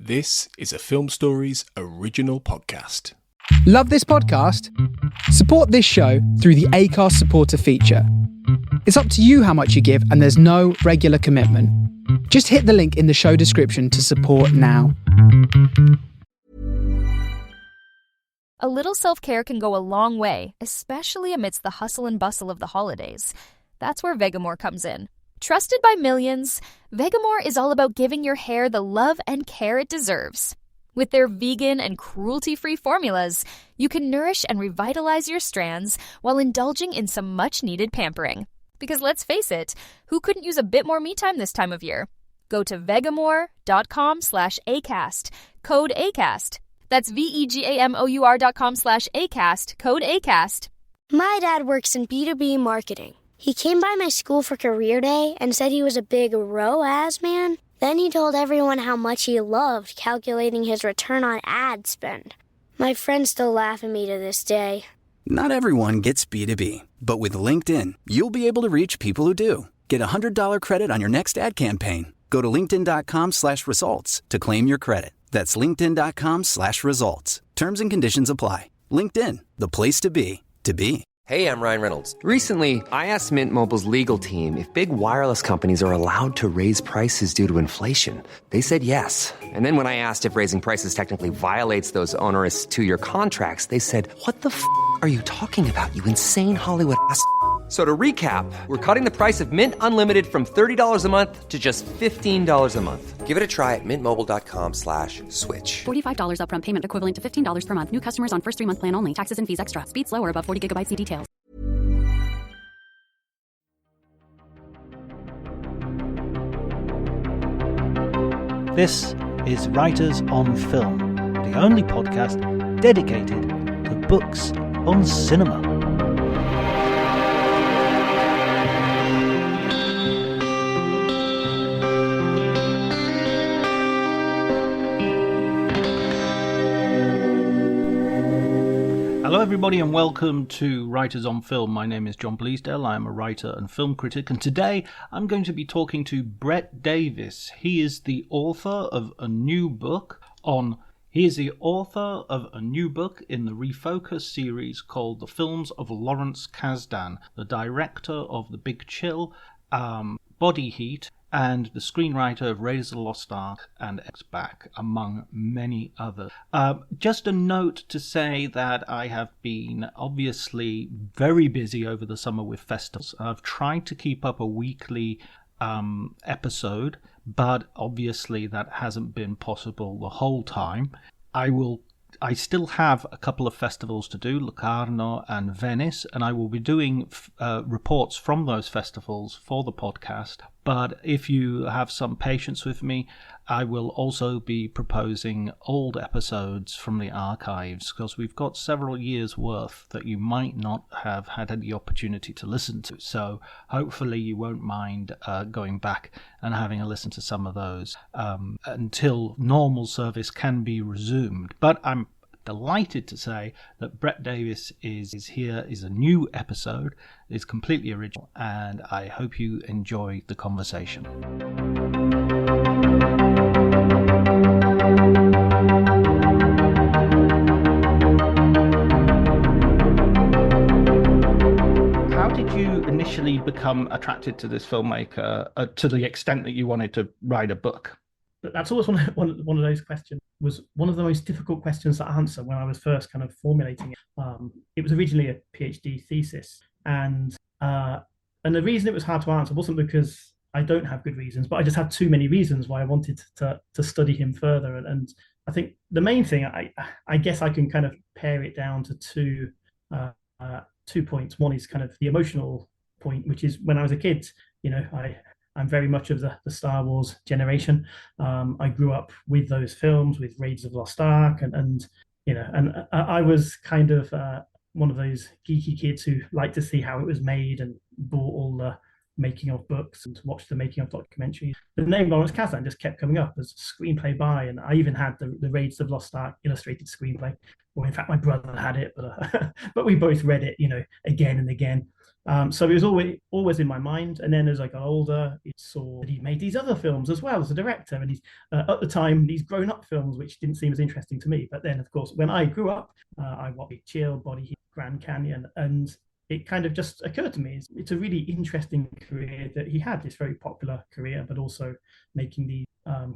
This is a Film Stories original podcast. Love this podcast? Support this show through the Acast supporter feature. It's up to you how much you give, and there's no regular commitment. Just hit the link in the show description to support now. A little self-care can go a long way, especially amidst the hustle and bustle of the holidays. That's where Vegamore comes in. Trusted by millions, Vegamore is all about giving your hair the love and care it deserves. With their vegan and cruelty-free formulas, you can nourish and revitalize your strands while indulging in some much-needed pampering. Because let's face it, who couldn't use a bit more me time this time of year? Go to vegamore.com/ACAST, code ACAST. That's vegamor.com/ACAST, code ACAST. My dad works in B2B marketing. He came by my school for career day and said he was a big ROAS man. Then he told everyone how much he loved calculating his return on ad spend. My friends still laugh at me to this day. Not everyone gets B2B, but with LinkedIn, you'll be able to reach people who do. Get a $100 credit on your next ad campaign. Go to linkedin.com/results to claim your credit. That's linkedin.com/results. Terms and conditions apply. LinkedIn, the place to be, to be. Hey, I'm Ryan Reynolds. Recently, I asked Mint Mobile's legal team if big wireless companies are allowed to raise prices due to inflation. They said yes. And then when I asked if raising prices technically violates those onerous two-year contracts, they said, "What the f*** are you talking about, you insane Hollywood ass?" So to recap, we're cutting the price of Mint Unlimited from $30 a month to just $15 a month. Give it a try at mintmobile.com/switch. $45 upfront payment equivalent to $15 per month. New customers on first 3-month plan only. Taxes and fees extra. Speed slower above 40 gigabytes. See details. This is Writers on Film, the only podcast dedicated to books on cinema. Hello everybody and welcome to Writers on Film. My name is John Bleasdale. I am a writer and film critic, and today I'm going to be talking to Brett Davies. He is the author of a new book in the Refocus series called The Films of Lawrence Kasdan, the director of The Big Chill, Body Heat, and the screenwriter of Raiders of the Lost Ark and X-Back, among many others. Just a note to say that I have been obviously very busy over the summer with festivals. I've tried to keep up a weekly episode, but obviously that hasn't been possible the whole time. I still have a couple of festivals to do, Locarno and Venice, and I will be doing reports from those festivals for the podcast. But if you have some patience with me, I will also be proposing old episodes from the archives, because we've got several years' worth that you might not have had any opportunity to listen to. So hopefully you won't mind going back and having a listen to some of those until normal service can be resumed. But I'm delighted to say that Brett Davies is here, is a new episode, is completely original, and I hope you enjoy the conversation. How did you initially become attracted to this filmmaker to the extent that you wanted to write a book? That's always one of those questions. Was one of the most difficult questions to answer when I was first kind of formulating it. It was originally a PhD thesis, and the reason it was hard to answer wasn't because I don't have good reasons, but I just had too many reasons why I wanted to study him further. And I think the main thing, I guess I can kind of pare it down to two points. One is kind of the emotional point, which is when I was a kid, I'm very much of the Star Wars generation. I grew up with those films, with Raiders of the Lost Ark, and I was kind of one of those geeky kids who liked to see how it was made and bought all the making of books and watched the making of documentaries. The name Lawrence Kasdan just kept coming up as screenplay by, and I even had the Raiders of the Lost Ark illustrated screenplay. Well, in fact, my brother had it, but we both read it, again and again. So it was always in my mind. And then as I got older, I saw that he made these other films as well as a director. And he's at the time, these grown-up films, which didn't seem as interesting to me. But then, of course, when I grew up, I watched Big Chill, Bodyguard, Grand Canyon, and it kind of just occurred to me it's a really interesting career that he had, this very popular career, but also making the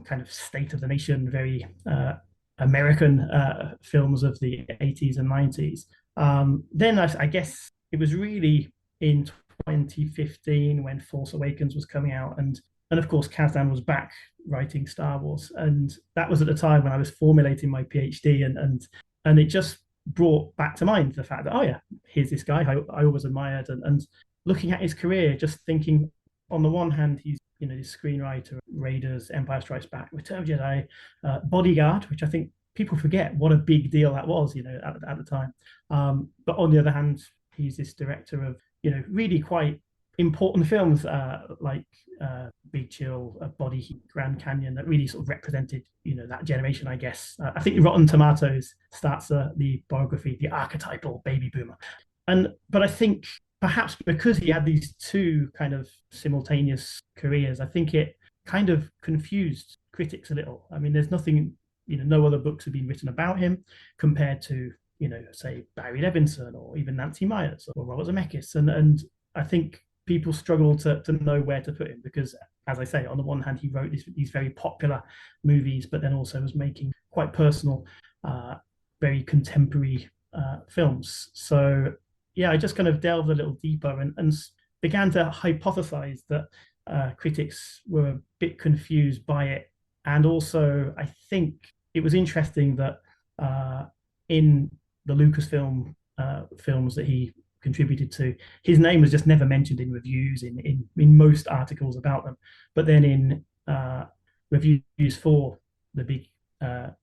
kind of state of the nation, very American films of the 80s and 90s. Then I guess it was really in 2015 when Force Awakens was coming out, and of course Kasdan was back writing Star Wars, and that was at the time when I was formulating my PhD, and it just brought back to mind the fact that, oh yeah, here's this guy I always admired, and looking at his career, just thinking, on the one hand, he's this screenwriter, Raiders, Empire Strikes Back, Return of the Jedi, Bodyguard, which I think people forget what a big deal that was, at the time. But on the other hand, he's this director of really quite important films like Big Chill, Bodyguard, Grand Canyon, that really sort of represented that generation, I guess. I think Rotten Tomatoes starts the biography, the archetypal baby boomer, but I think perhaps because he had these two kind of simultaneous careers, I think it kind of confused critics a little. I mean, there's nothing, no other books have been written about him compared to say Barry Levinson or even Nancy Myers or Robert Zemeckis, and I think people struggle to know where to put him because, as I say, on the one hand, he wrote these very popular movies, but then also was making quite personal, very contemporary films. So yeah, I just kind of delved a little deeper and began to hypothesize that critics were a bit confused by it. And also, I think it was interesting that in the Lucasfilm films that he contributed to, his name was just never mentioned in reviews, in most articles about them. But then in reviews for the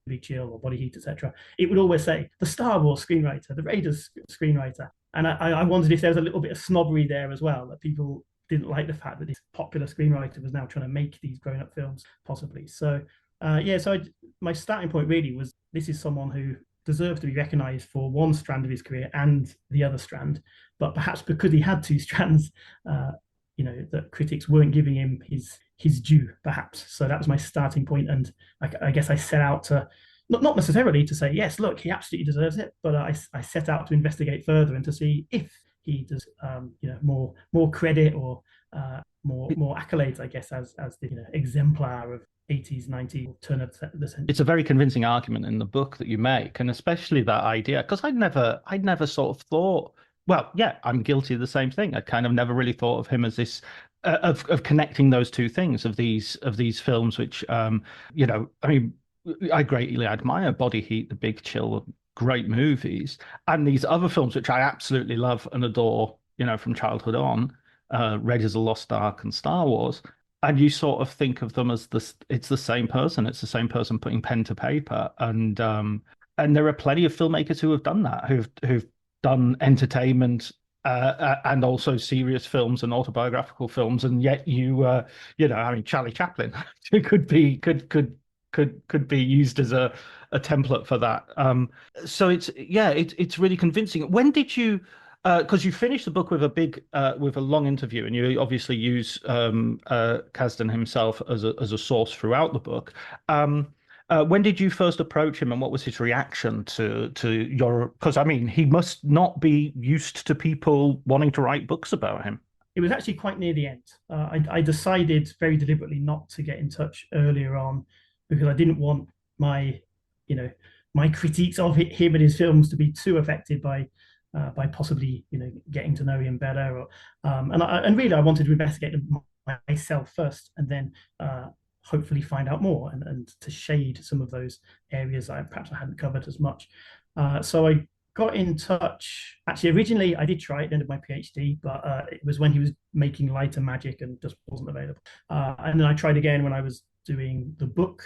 Big Chill or Body Heat, etc., it would always say the Star Wars screenwriter, the Raiders screenwriter. And I wondered if there was a little bit of snobbery there as well, that people didn't like the fact that this popular screenwriter was now trying to make these grown-up films, possibly. So my starting point really was, this is someone who deserves to be recognized for one strand of his career and the other strand, but perhaps because he had two strands, that critics weren't giving him his due, perhaps. So that was my starting point, and I guess I set out to not necessarily to say, yes, look, he absolutely deserves it, but I set out to investigate further and to see if he does more credit or more accolades, I guess, as the exemplar of 80s, 90s, turn of the century. It's a very convincing argument in the book that you make, and especially that idea, because I'd never sort of thought, well, yeah, I'm guilty of the same thing. I kind of never really thought of him as this of connecting those two things of these films, which I mean, I greatly admire Body Heat, The Big Chill, great movies, and these other films which I absolutely love and adore, from childhood on, Raiders of the Lost Ark and Star Wars. And you sort of think of them as it's the same person. It's the same person putting pen to paper. And there are plenty of filmmakers who have done that, who've done entertainment and also serious films and autobiographical films. And yet I mean, Charlie Chaplin could be used as a template for that. So it's really convincing. When did you? Because you finished the book with a long interview, and you obviously use Kasdan himself as a source throughout the book. When did you first approach him, and what was his reaction to your? Because I mean, he must not be used to people wanting to write books about him. It was actually quite near the end. I decided very deliberately not to get in touch earlier on because I didn't want my critiques of him and his films to be too affected by possibly getting to know him better, and really I wanted to investigate them myself first, and then hopefully find out more and to shade some of those areas perhaps I hadn't covered as much. So I got in touch. Actually, originally I did try at the end of my PhD, but it was when he was making Light and Magic and just wasn't available. And then I tried again when I was doing the book,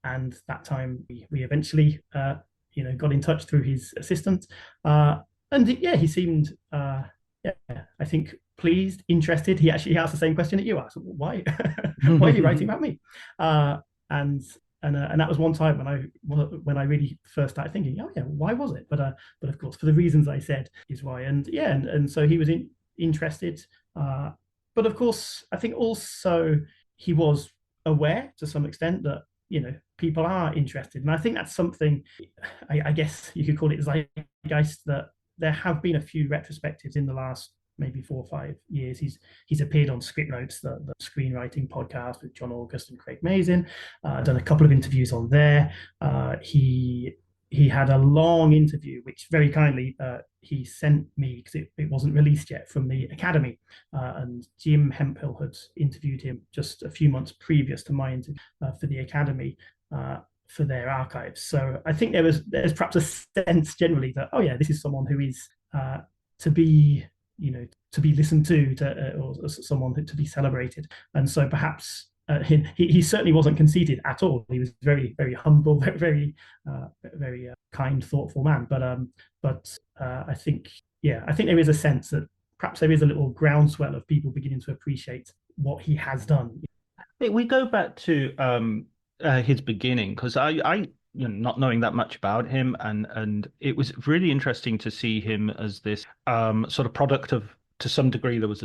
and that time we eventually got in touch through his assistant. And yeah, he seemed, I think, pleased, interested. He actually asked the same question that you asked. Why? Why are you writing about me? And that was one time when I really first started thinking, oh yeah, why was it? But of course, for the reasons I said is why. And yeah, and so he was interested. But of course, I think also he was aware to some extent that, people are interested. And I think that's something, I guess you could call it zeitgeist, that there have been a few retrospectives in the last maybe 4 or 5 years. He's appeared on Script Notes, the screenwriting podcast with John August and Craig Mazin, done a couple of interviews on there. He had a long interview, which very kindly he sent me, because it wasn't released yet, from the Academy. And Jim Hemphill had interviewed him just a few months previous to my interview for the Academy, for their archives. So I think there's perhaps a sense generally that, oh yeah, this is someone who is to be listened to, or someone to be celebrated. And so perhaps he certainly wasn't conceited at all. He was very, very humble, very, very kind, thoughtful man. But I think there is a sense that perhaps there is a little groundswell of people beginning to appreciate what he has done. We go back to his beginning, because I not knowing that much about him, and it was really interesting to see him as this sort of product of, to some degree, there was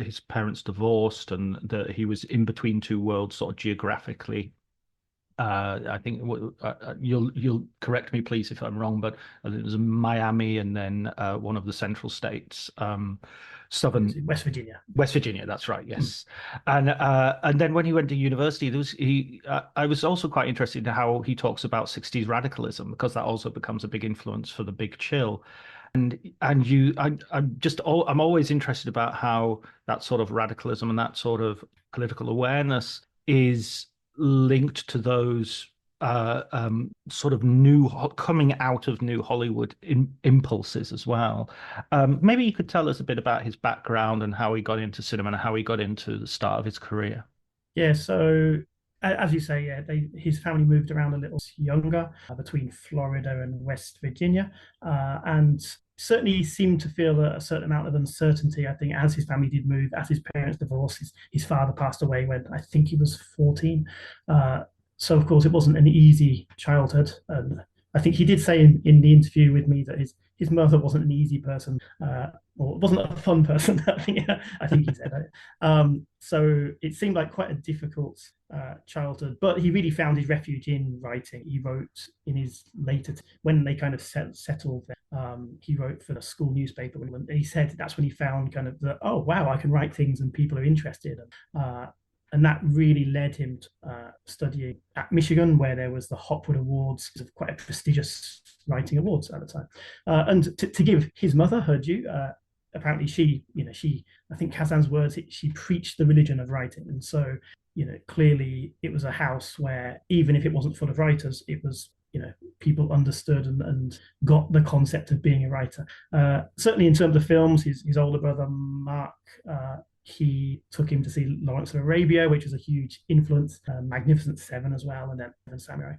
his parents divorced, and that he was in between two worlds, sort of geographically. I think you'll correct me, please, if I'm wrong, but it was Miami, and then one of the central states, southern West Virginia. West Virginia, that's right, yes. And then when he went to university, I was also quite interested in how he talks about 60s radicalism, because that also becomes a big influence for the Big Chill. I'm always interested about how that sort of radicalism and that sort of political awareness is linked to those sort of coming out of new Hollywood impulses as well. Maybe you could tell us a bit about his background and how he got into cinema and how he got into the start of his career. Yeah, so as you say, his family moved around a little younger, between Florida and West Virginia, and certainly seemed to feel a certain amount of uncertainty, I think, as his family did move, as his parents divorced. His father passed away when I think he was 14. So, of course, it wasn't an easy childhood. And I think he did say in the interview with me that his mother wasn't an easy person, or wasn't a fun person. I think he said that. So it seemed like quite a difficult childhood, but he really found his refuge in writing. He wrote in his later, when they kind of settled there, he wrote for the school newspaper, and he said that's when he found kind of oh wow, I can write things and people are interested. And that really led him to studying at Michigan, where there was the Hopwood Awards, quite a prestigious writing awards at the time. And to give his mother her due, apparently she, I think Kasdan's words, she preached the religion of writing. And so, clearly it was a house where, even if it wasn't full of writers, it was, people understood and got the concept of being a writer. Certainly in terms of films, his older brother, Mark, he took him to see Lawrence of Arabia, which was a huge influence, Magnificent Seven as well, and then Seven Samurai.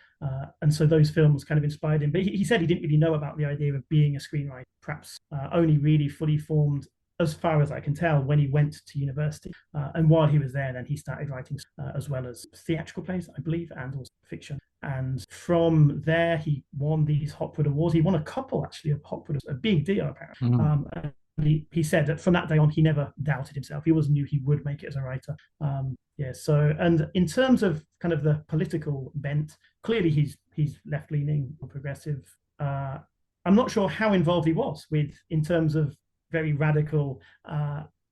And so those films kind of inspired him. But he said he didn't really know about the idea of being a screenwriter, perhaps only really fully formed, as far as I can tell, when he went to university. And while he was there, then he started writing as well as theatrical plays, I believe, and also fiction. And from there, he won these Hopwood Awards. He won a couple, actually, of Hopwood, a big deal, apparently. Mm-hmm. He said that from that day on, he never doubted himself. He always knew he would make it as a writer. So, and in terms of kind of the political bent, clearly he's left-leaning or progressive. I'm not sure how involved he was in terms of very radical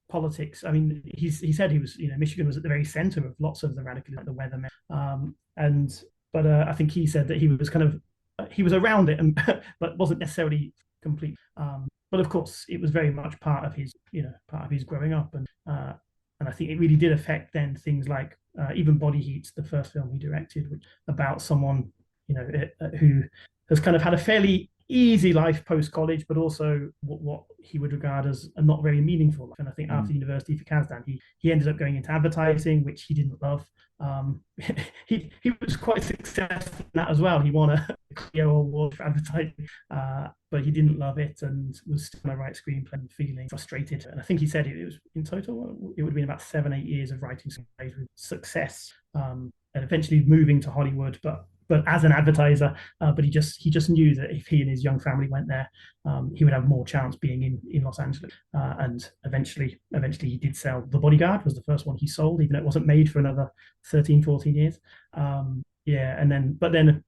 politics. I mean, he said he was, Michigan was at the very center of lots of the radical, like the Weathermen. But I think he said that he was kind of, he was around it, but wasn't necessarily complete. But of course, it was very much part of his growing up, and I think it really did affect then things like even Body Heat, the first film he directed, which about someone who has kind of had a fairly easy life post college, but also what he would regard as a not very meaningful life. And I think after university for Kasdan, he ended up going into advertising, which he didn't love. He was quite successful in that as well. He won a Clio Award for advertising, but he didn't love it and was still going to write screenplay and feeling frustrated. And I think he said it was in total, it would have been about 7-8 years of writing screenplays with success, and eventually moving to Hollywood. But but as an advertiser. But he just knew that if he and his young family went there, he would have more chance being in Los Angeles. And eventually he did sell. The Bodyguard was the first one he sold, even though it wasn't made for another 13, 14 years. But then,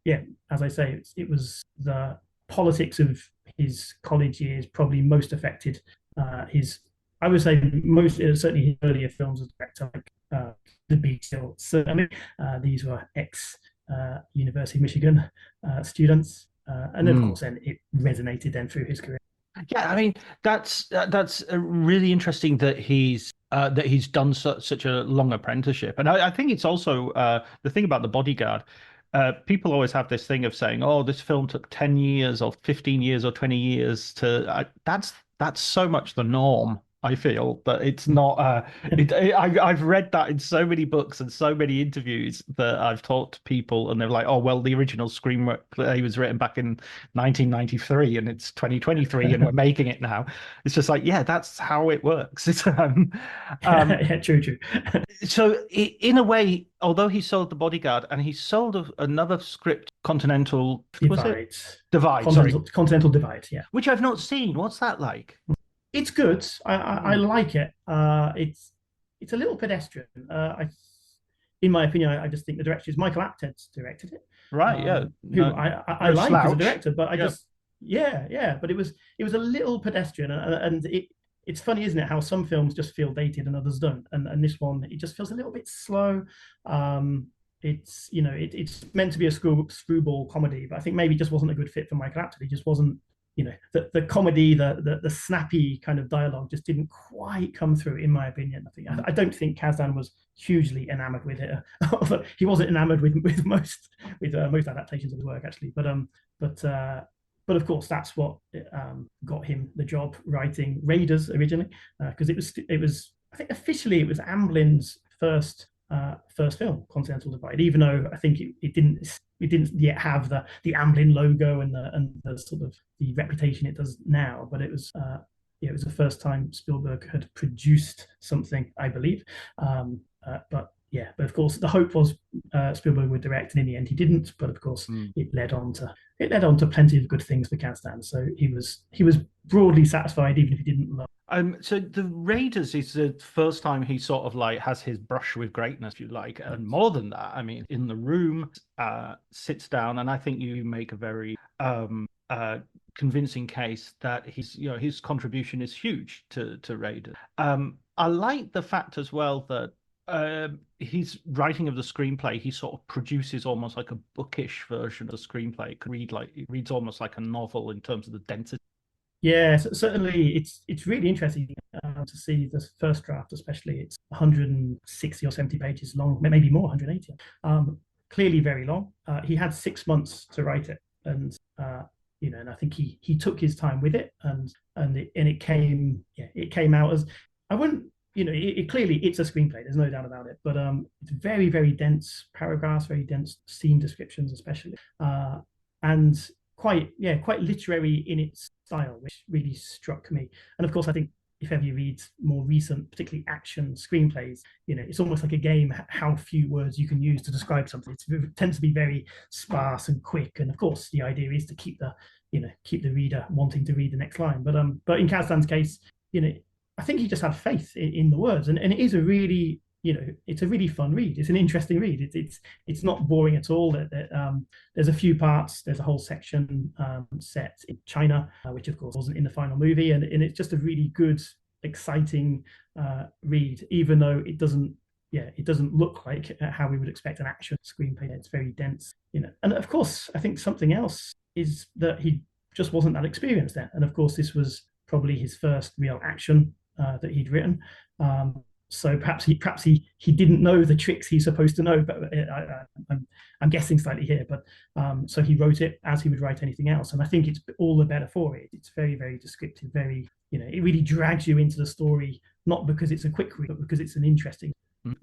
as I say, it was the politics of his college years probably most affected his. I would say most, certainly his earlier films as a director, like The Big Chill. So I mean, these were University of Michigan students, and of course, then it resonated then through his career. Yeah, I mean that's really interesting that he's done such a long apprenticeship, and I think it's also the thing about The Bodyguard. People always have this thing of saying, "Oh, this film took 10 years, or 15 years, or 20 years to." That's so much the norm. I feel, but it's not. I've read that in so many books and so many interviews that I've talked to people, and they're like, "Oh, well, the original screenplay was written back in 1993, and it's 2023, and we're making it now." It's just like, yeah, that's how it works. It's, yeah, true. So, in a way, although he sold The Bodyguard and he sold another script, Continental Divide. Continental Divide, yeah, which I've not seen. What's that like? It's good. I like it. It's a little pedestrian. In my opinion, I just think the director is Michael Apted's directed it. Right. Yeah. Who I like as a director, but I just But it was a little pedestrian, and it's funny, isn't it? How some films just feel dated and others don't, and this one, it just feels a little bit slow. It's it's meant to be a screwball comedy, but I think maybe it just wasn't a good fit for Michael Apted. He just wasn't. The comedy, the snappy kind of dialogue just didn't quite come through, in my opinion. I don't think Kasdan was hugely enamored with it. He wasn't enamored with most adaptations of his work, actually. But of course, that's what got him the job writing Raiders originally, because it was I think officially it was Amblin's first film, Continental Divide, even though I think it didn't yet have the Amblin logo and the sort of the reputation it does now. But it was the first time Spielberg had produced something, I believe. But of course the hope was Spielberg would direct, and in the end he didn't. But of course it led on to plenty of good things for Kasdan. So he was broadly satisfied, even if he didn't love. So the Raiders is the first time he sort of like has his brush with greatness, if you like, and more than that, I mean, In the Room, sits down, and I think you make a very convincing case that his contribution is huge to Raiders. I like the fact as well that his writing of the screenplay, he sort of produces almost like a bookish version of the screenplay. It reads almost like a novel in terms of the density. Yeah, certainly it's really interesting to see the first draft, especially. It's 160 or 70 pages long, maybe more, 180. Clearly very long. He had 6 months to write it, and and I think he took his time with it, and it came out as, I wouldn't, clearly it's a screenplay. There's no doubt about it, but it's very, very dense paragraphs, very dense scene descriptions, especially, and quite literary in its style, which really struck me. And of course, I think if ever you read more recent, particularly action screenplays, it's almost like a game how few words you can use to describe something. It tends to be very sparse and quick, and of course the idea is to keep the reader wanting to read the next line. But in Kasdan's case, I think he just had faith in the words, and it is a really it's a really fun read. It's an interesting read. It's not boring at all. There's a few parts. There's a whole section set in China, which of course wasn't in the final movie, and it's just a really good, exciting read. Even though it doesn't look like how we would expect an action screenplay. It's very dense, And of course, I think something else is that he just wasn't that experienced then. And of course, this was probably his first real action that he'd written. So perhaps he didn't know the tricks he's supposed to know, but I'm guessing slightly here. But so he wrote it as he would write anything else, and I think it's all the better for it. It's very, very descriptive, very it really drags you into the story, not because it's a quick read, but because it's an interesting.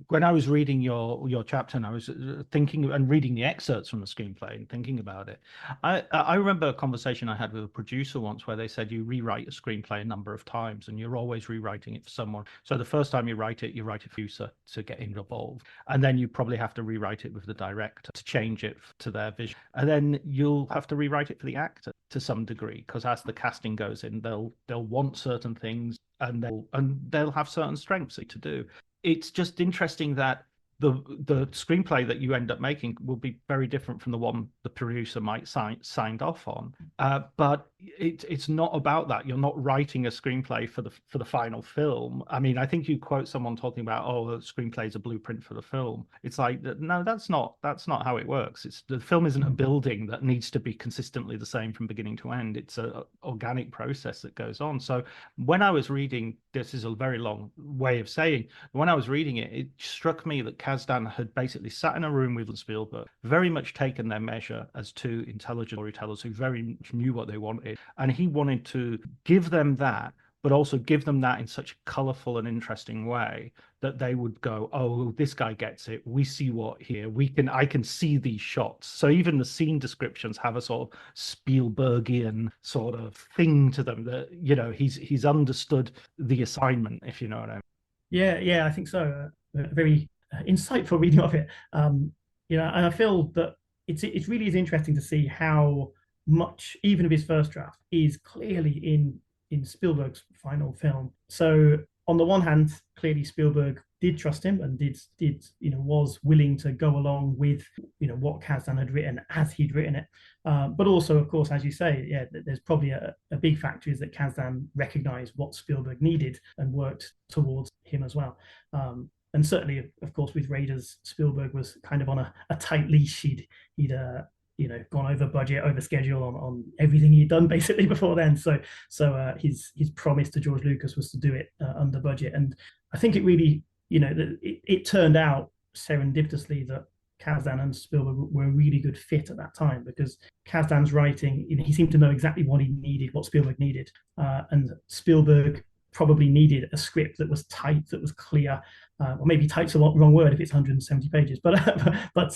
When I was reading your chapter, and I was thinking and reading the excerpts from the screenplay and thinking about it, I remember a conversation I had with a producer once where they said you rewrite a screenplay a number of times and you're always rewriting it for someone. So the first time you write it for the producer to get involved, and then you probably have to rewrite it with the director to change it to their vision, and then you'll have to rewrite it for the actor to some degree, because as the casting goes in, they'll want certain things and they'll have certain strengths to do. It's just interesting that the screenplay that you end up making will be very different from the one the producer might signed off on. But it's not about that. You're not writing a screenplay for the final film. I mean, I think you quote someone talking about, the screenplay is a blueprint for the film. It's like, no, that's not how it works. The film isn't a building that needs to be consistently the same from beginning to end. It's an organic process that goes on. So when I was reading, this is a very long way of saying, when I was reading it, it struck me that Kasdan had basically sat in a room with Spielberg, very much taken their measure as two intelligent storytellers who very much knew what they wanted. And he wanted to give them that, but also give them that in such a colorful and interesting way that they would go, oh, this guy gets it. We see what here. I can see these shots. So even the scene descriptions have a sort of Spielbergian sort of thing to them that, he's understood the assignment, if you know what I mean. Yeah, I think so. Very insightful reading of it. And I feel that it really is interesting to see how much, even of his first draft, is clearly in Spielberg's final film. So on the one hand, clearly Spielberg did trust him and was willing to go along with what Kasdan had written as he'd written it. But also, of course, as you say, there's probably a big factor is that Kasdan recognized what Spielberg needed and worked towards him as well. And certainly, of course, with Raiders, Spielberg was kind of on a tight leash. He'd gone over budget, over schedule on everything he'd done basically before then. So his promise to George Lucas was to do it under budget. And I think it really, it turned out serendipitously that Kasdan and Spielberg were a really good fit at that time, because Kasdan's writing, he seemed to know exactly what he needed, what Spielberg needed. And Spielberg probably needed a script that was tight, that was clear, or maybe tight's the wrong word if it's 170 pages, but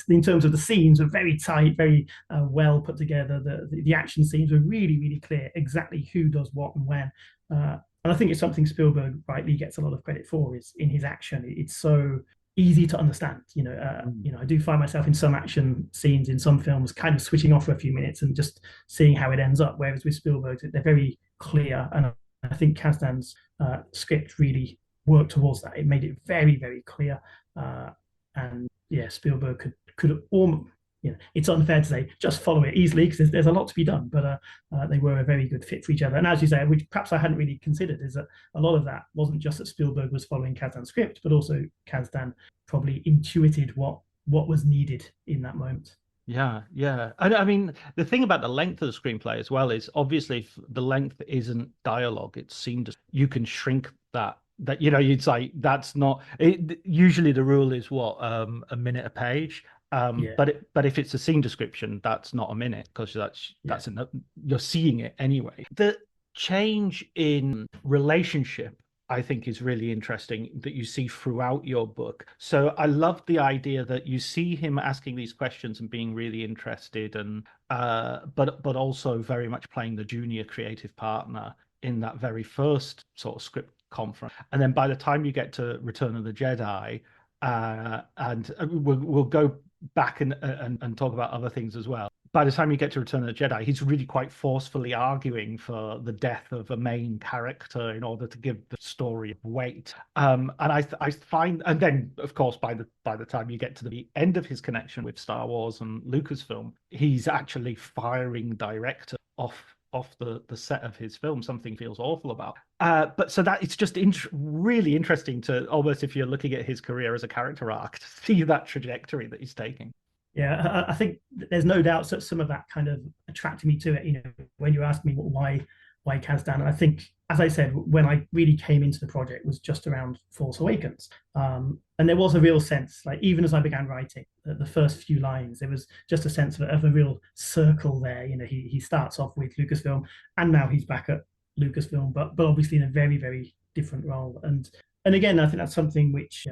in terms of the scenes were very tight, very well put together. The action scenes were really, really clear, exactly who does what and when. And I think it's something Spielberg rightly gets a lot of credit for, is in his action. It's so easy to understand. I do find myself in some action scenes in some films kind of switching off for a few minutes and just seeing how it ends up, whereas with Spielberg, they're very clear. And I think Kasdan's script really worked towards that. It made it very, very clear. And Spielberg could almost, it's unfair to say just follow it easily, because there's a lot to be done, but they were a very good fit for each other. And as you say, which perhaps I hadn't really considered, is that a lot of that wasn't just that Spielberg was following Kasdan's script, but also Kasdan probably intuited what was needed in that moment. Yeah. And I mean, the thing about the length of the screenplay as well is, obviously, if the length isn't dialogue, it's scene. You can shrink that you'd say that's not it. Usually the rule is what, a minute a page. But if it's a scene description, that's not a minute, because that's you're seeing it anyway. The change in relationship, I think, is really interesting that you see throughout your book. So I love the idea that you see him asking these questions and being really interested, and but also very much playing the junior creative partner in that very first sort of script conference. And then by the time you get to Return of the Jedi, and we'll go back and talk about other things as well. By the time you get to Return of the Jedi, he's really quite forcefully arguing for the death of a main character in order to give the story weight. And I find, and then of course by the time you get to the end of his connection with Star Wars and Lucasfilm, he's actually firing director off the set of his film, something feels awful about. But so that it's just really interesting to, almost, if you're looking at his career as a character arc, to see that trajectory that he's taking. Yeah, I think there's no doubt that some of that kind of attracted me to it. When you asked me why Kasdan, and I think, as I said, when I really came into the project was just around Force Awakens. And there was a real sense, like, even as I began writing the first few lines, there was just a sense of a real circle there. He starts off with Lucasfilm, and now he's back at Lucasfilm, but obviously in a very, very different role. And and again, I think that's something which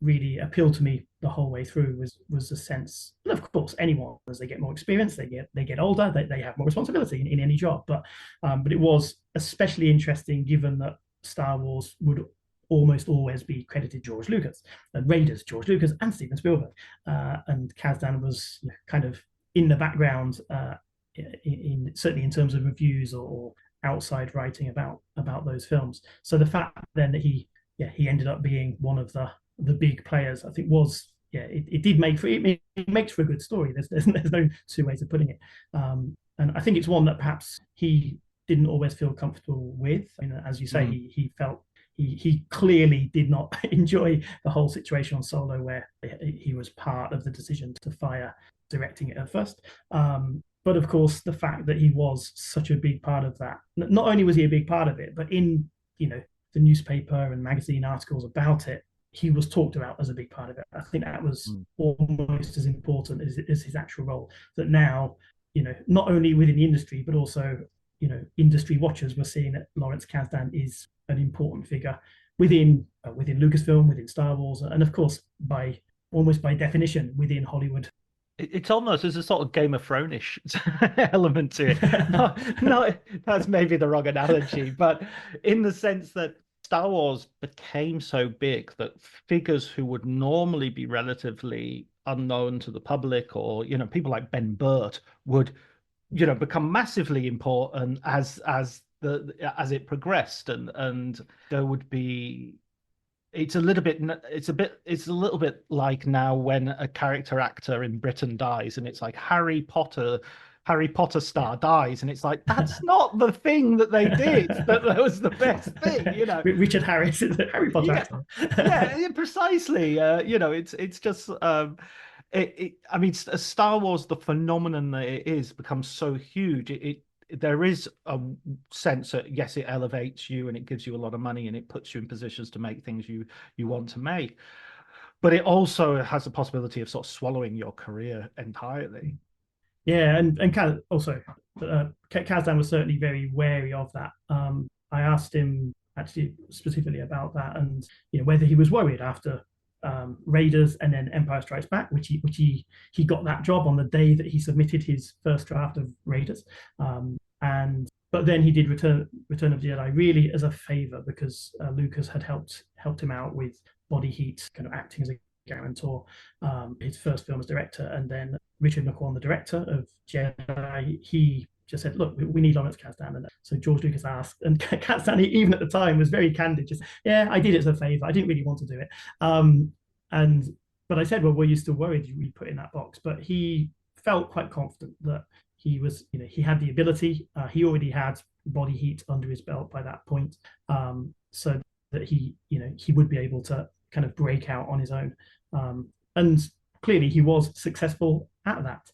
really appealed to me the whole way through was the sense. And of course, anyone as they get more experience, they get older, they have more responsibility in any job. But it was especially interesting given that Star Wars would almost always be credited George Lucas, and Raiders George Lucas and Steven Spielberg, and Kasdan was kind of in the background, certainly in terms of reviews or outside writing about those films. So the fact then that he ended up being one of the big players, I think was it did make for it makes for a good story. There's no two ways of putting it, and I think it's one that perhaps he didn't always feel comfortable with. I mean, as you say, he felt he clearly did not enjoy the whole situation on Solo, where he was part of the decision to fire directing it at first. But of course, the fact that he was such a big part of that, not only was he a big part of it, but in the newspaper and magazine articles about it, he was talked about as a big part of it. I think that was almost as important as his actual role. That now, not only within the industry, but also, industry watchers were seeing that Lawrence Kasdan is an important figure within Lucasfilm, within Star Wars, and of course, almost by definition, within Hollywood. It's almost as a sort of Game of Thrones-ish element to it. No, that's maybe the wrong analogy, but in the sense that Star Wars became so big that figures who would normally be relatively unknown to the public, or people like Ben Burt, would become massively important as it progressed, and there would be. It's a little bit like now when a character actor in Britain dies, and it's like Harry Potter star dies, and it's like, that's not the thing that they did. That was the best thing, Richard Harris is a Harry Potter actor. Yeah, precisely. It's just. I mean, Star Wars, the phenomenon that it is, becomes so huge. There is a sense that, yes, it elevates you and it gives you a lot of money and it puts you in positions to make things you want to make. But it also has the possibility of sort of swallowing your career entirely. Yeah, and also, Kasdan was certainly very wary of that. I asked him actually specifically about that, and whether he was worried after Raiders and then Empire Strikes Back, which he got that job on the day that he submitted his first draft of Raiders, but then he did Return of the Jedi really as a favor, because Lucas had helped him out with Body Heat, kind of acting as a guarantor, his first film as director, and then Richard McQuan, the director of Jedi, he just said, look, we need Lawrence Kasdan. And so George Lucas asked, and Kasdan, even at the time, was very candid, just, yeah, I did it as a favor. I didn't really want to do it. But I said, well, were you still worried you would put in that box? But he felt quite confident that he was, he had the ability. He already had Body Heat under his belt by that point, so that he would be able to kind of break out on his own. And clearly he was successful at that.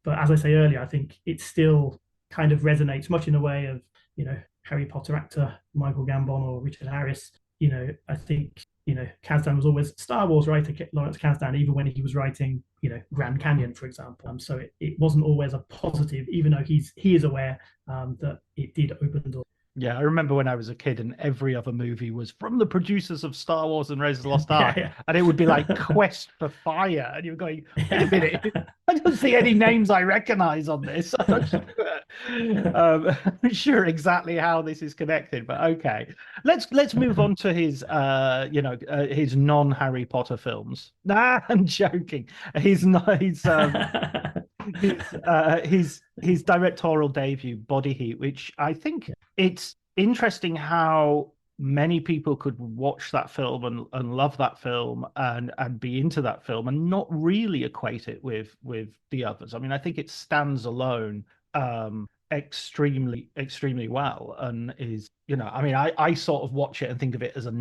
But as I say earlier, I think it still kind of resonates much in the way of, Harry Potter actor Michael Gambon or Richard Harris. I think, Kasdan was always Star Wars writer Lawrence Kasdan, even when he was writing, Grand Canyon, for example. So it wasn't always a positive, even though he is aware that it did open doors. Yeah, I remember when I was a kid and every other movie was from the producers of Star Wars and Raiders of the Lost Ark. Yeah. And it would be like Quest for Fire. And you were going, wait a minute, I don't see any names I recognize on this. I'm not sure exactly how this is connected, but okay. Let's move on to his his non-Harry Potter films. Nah, I'm joking. His directorial debut, Body Heat, which I think it's interesting how many people could watch that film and love that film and be into that film and not really equate it with the others. I mean, I think it stands alone extremely well, and is, I sort of watch it and think of it as a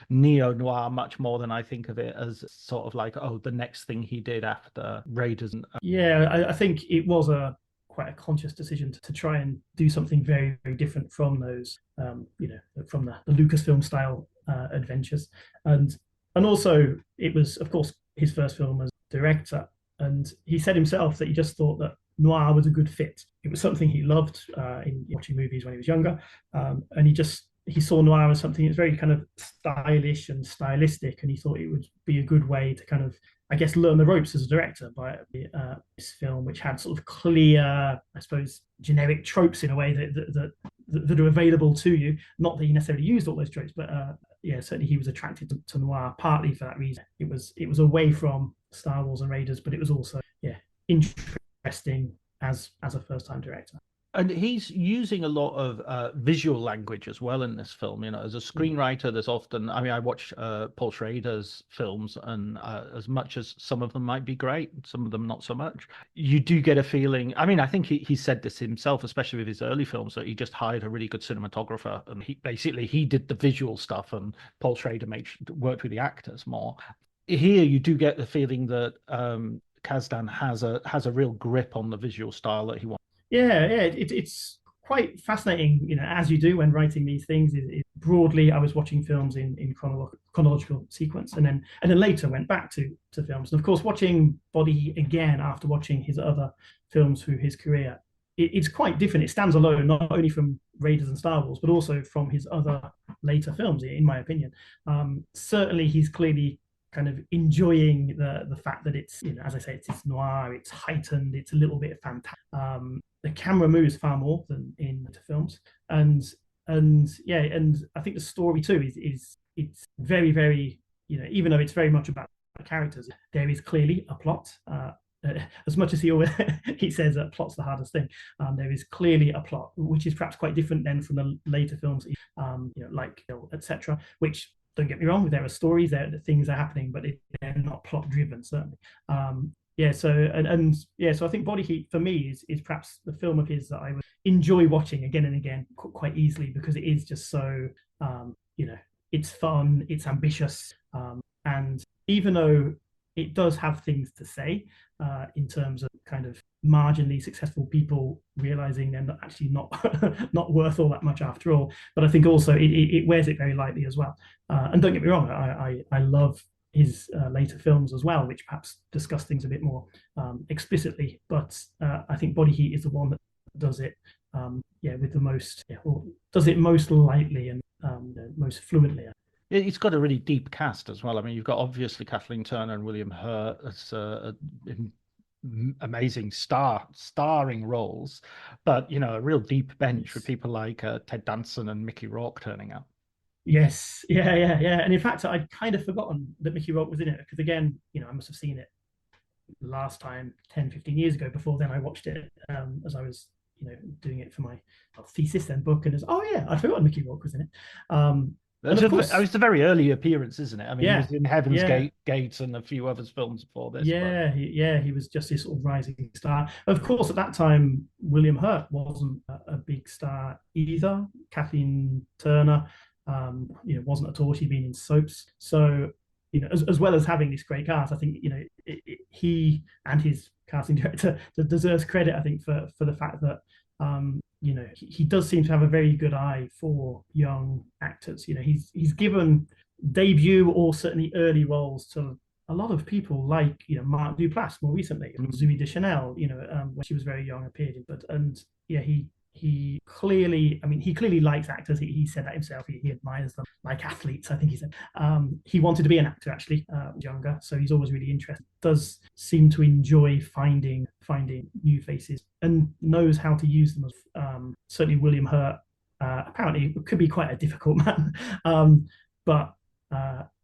neo-noir much more than I think of it as sort of like, the next thing he did after Raiders. Yeah, I think it was quite a conscious decision to try and do something very, very different from those, from the Lucasfilm style adventures, and also it was, of course, his first film as director, and he said himself that he just thought that noir was a good fit. It was something he loved in watching movies when he was younger, and he just he saw noir as something that's very kind of stylish and stylistic, and he thought it would be a good way to kind of, I guess, learn the ropes as a director by this film, which had sort of clear, I suppose, generic tropes in a way that are available to you. Not that he necessarily used all those tropes, but yeah, certainly he was attracted to noir partly for that reason. It was away from Star Wars and Raiders, but it was also interesting as a first-time director. And he's using a lot of visual language as well in this film. You know, as a screenwriter, there's often, I mean, I watch Paul Schrader's films, and as much as some of them might be great, some of them not so much, you do get a feeling, I mean, I think he said this himself, especially with his early films, that he just hired a really good cinematographer, and he did the visual stuff, and Paul Schrader worked with the actors more. Here, you do get the feeling that Kasdan has a real grip on the visual style that he wants. Yeah, it's quite fascinating, you know, as you do when writing these things. Broadly, I was watching films in chronological sequence, and then later went back to films. And of course, watching Body Heat again after watching his other films through his career, it's quite different. It stands alone, not only from Raiders and Star Wars, but also from his other later films, in my opinion. Certainly, he's clearly kind of enjoying the fact that it's, you know, as I say, it's noir, it's heightened, it's a little bit fantastic. The camera moves far more than in the films, and I think the story too is it's very, very, you know, even though it's very much about the characters, there is clearly a plot. As much as he says that plot's the hardest thing, there is clearly a plot, which is perhaps quite different then from the later films, you know, like etc. Which, don't get me wrong, there are stories, there things are happening, but they're not plot driven, certainly. So I think Body Heat for me is perhaps the film of his that I would enjoy watching again and again quite easily, because it is just so you know, it's fun, it's ambitious, and even though it does have things to say in terms of kind of marginally successful people realizing they're actually not worth all that much after all, but I think also it wears it very lightly as well. And don't get me wrong, I love his later films as well, which perhaps discuss things a bit more explicitly. But I think Body Heat is the one that does it, with the most, or does it most lightly and most fluently. It's got a really deep cast as well. I mean, you've got obviously Kathleen Turner and William Hurt as amazing starring roles, but you know, a real deep bench with people like Ted Danson and Mickey Rourke turning up. Yes, yeah. And in fact, I'd kind of forgotten that Mickey Rourke was in it, because again, you know, I must have seen it last time 10, 15 years ago. Before then, I watched it as I was, you know, doing it for my thesis and book, and I'd forgotten Mickey Rourke was in it. It was the very early appearance, isn't it? I mean, he was in Heaven's Gates and a few other films before this. He was just this sort of rising star. Of course, at that time, William Hurt wasn't a big star either. Kathleen Turner, wasn't at all. She'd been in soaps. So, you know, as well as having this great cast, I think, you know, he and his casting director deserves credit, I think, for the fact that, you know, he does seem to have a very good eye for young actors. You know, he's given debut or certainly early roles to a lot of people, like, you know, Mark Duplass more recently, Zooey Deschanel, you know, when she was very young, appeared in. He clearly likes actors. He said that himself. He admires them like athletes, I think he said. He wanted to be an actor, actually, younger, so he's always really interested. Does seem to enjoy finding new faces and knows how to use them. Certainly William Hurt apparently could be quite a difficult man, but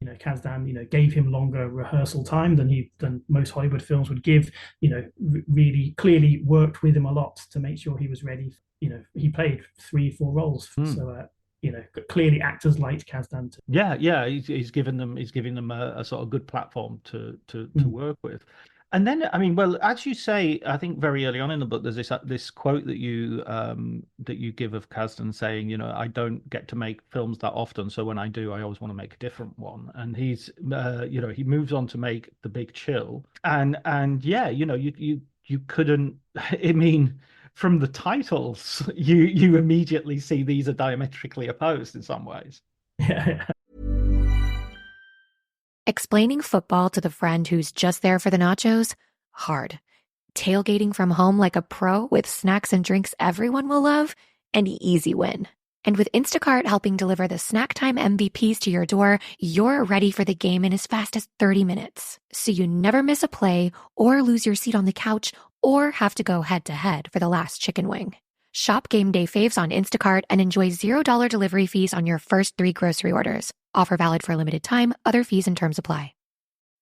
you know, Kasdan, you know, gave him longer rehearsal time than most Hollywood films would give. You know, really clearly worked with him a lot to make sure he was ready. You know, he played 3-4 roles, so you know, clearly actors liked Kasdan too. Yeah, he's giving them a sort of good platform to work with. And then, I mean, well, as you say, I think very early on in the book, there's this quote that you give of Kasdan saying, you know, I don't get to make films that often, so when I do, I always want to make a different one. And he's, you know, he moves on to make The Big Chill, and yeah, you know, you couldn't. I mean, from the titles, you immediately see these are diametrically opposed in some ways. Yeah. Explaining football to the friend who's just there for the nachos? Hard. Tailgating from home like a pro with snacks and drinks everyone will love? An easy win. And with Instacart helping deliver the snack time MVPs to your door, you're ready for the game in as fast as 30 minutes. So you never miss a play or lose your seat on the couch or have to go head-to-head for the last chicken wing. Shop Game Day faves on Instacart and enjoy $0 delivery fees on your first 3 grocery orders. Offer valid for a limited time. Other fees and terms apply.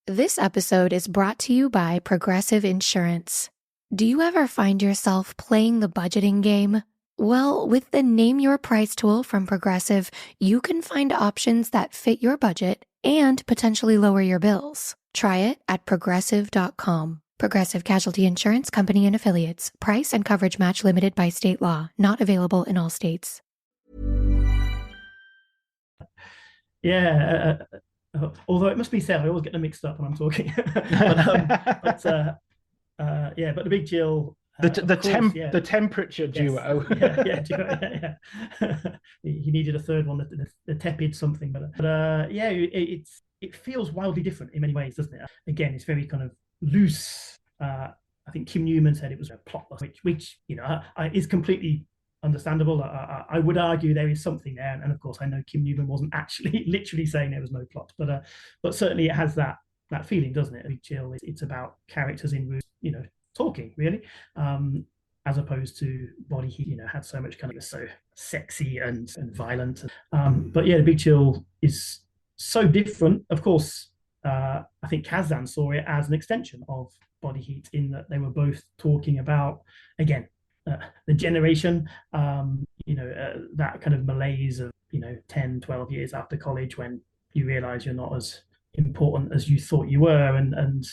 This episode is brought to you by Progressive Insurance. Do you ever find yourself playing the budgeting game? Well, with the Name Your Price tool from Progressive, you can find options that fit your budget and potentially lower your bills. Try it at progressive.com. Progressive Casualty Insurance Company and Affiliates. Price and coverage match limited by state law. Not available in all states. Yeah, although it must be said, I always get them mixed up when I'm talking. but the Big Chill. The temperature duo. Yeah. He needed a third one, the tepid something. But it feels wildly different in many ways, doesn't it? Again, it's very kind of loose. I think Kim Newman said it was plotless, which is completely understandable. I would argue there is something there, and of course I know Kim Newman wasn't actually literally saying there was no plot, but certainly it has that feeling, doesn't it? Big Chill. It's about characters in rooms, talking really, as opposed to Body Heat. Had so much kind of so sexy and violent. But yeah, the Big Chill is so different. Of course, I think Kasdan saw it as an extension of Body Heat in that they were both talking about, again, the generation, that kind of malaise of 10, 12 years after college, when you realize you're not as important as you thought you were, and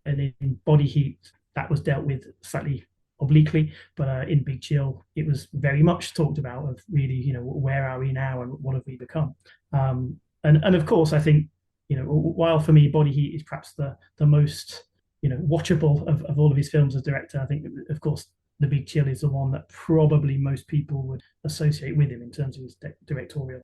in Body Heat that was dealt with slightly obliquely, but in Big Chill it was very much talked about, of really, where are we now and what have we become. And of course I think, while for me Body Heat is perhaps the most watchable of all of his films as director, I think of course The Big Chill is the one that probably most people would associate with him in terms of his directorial.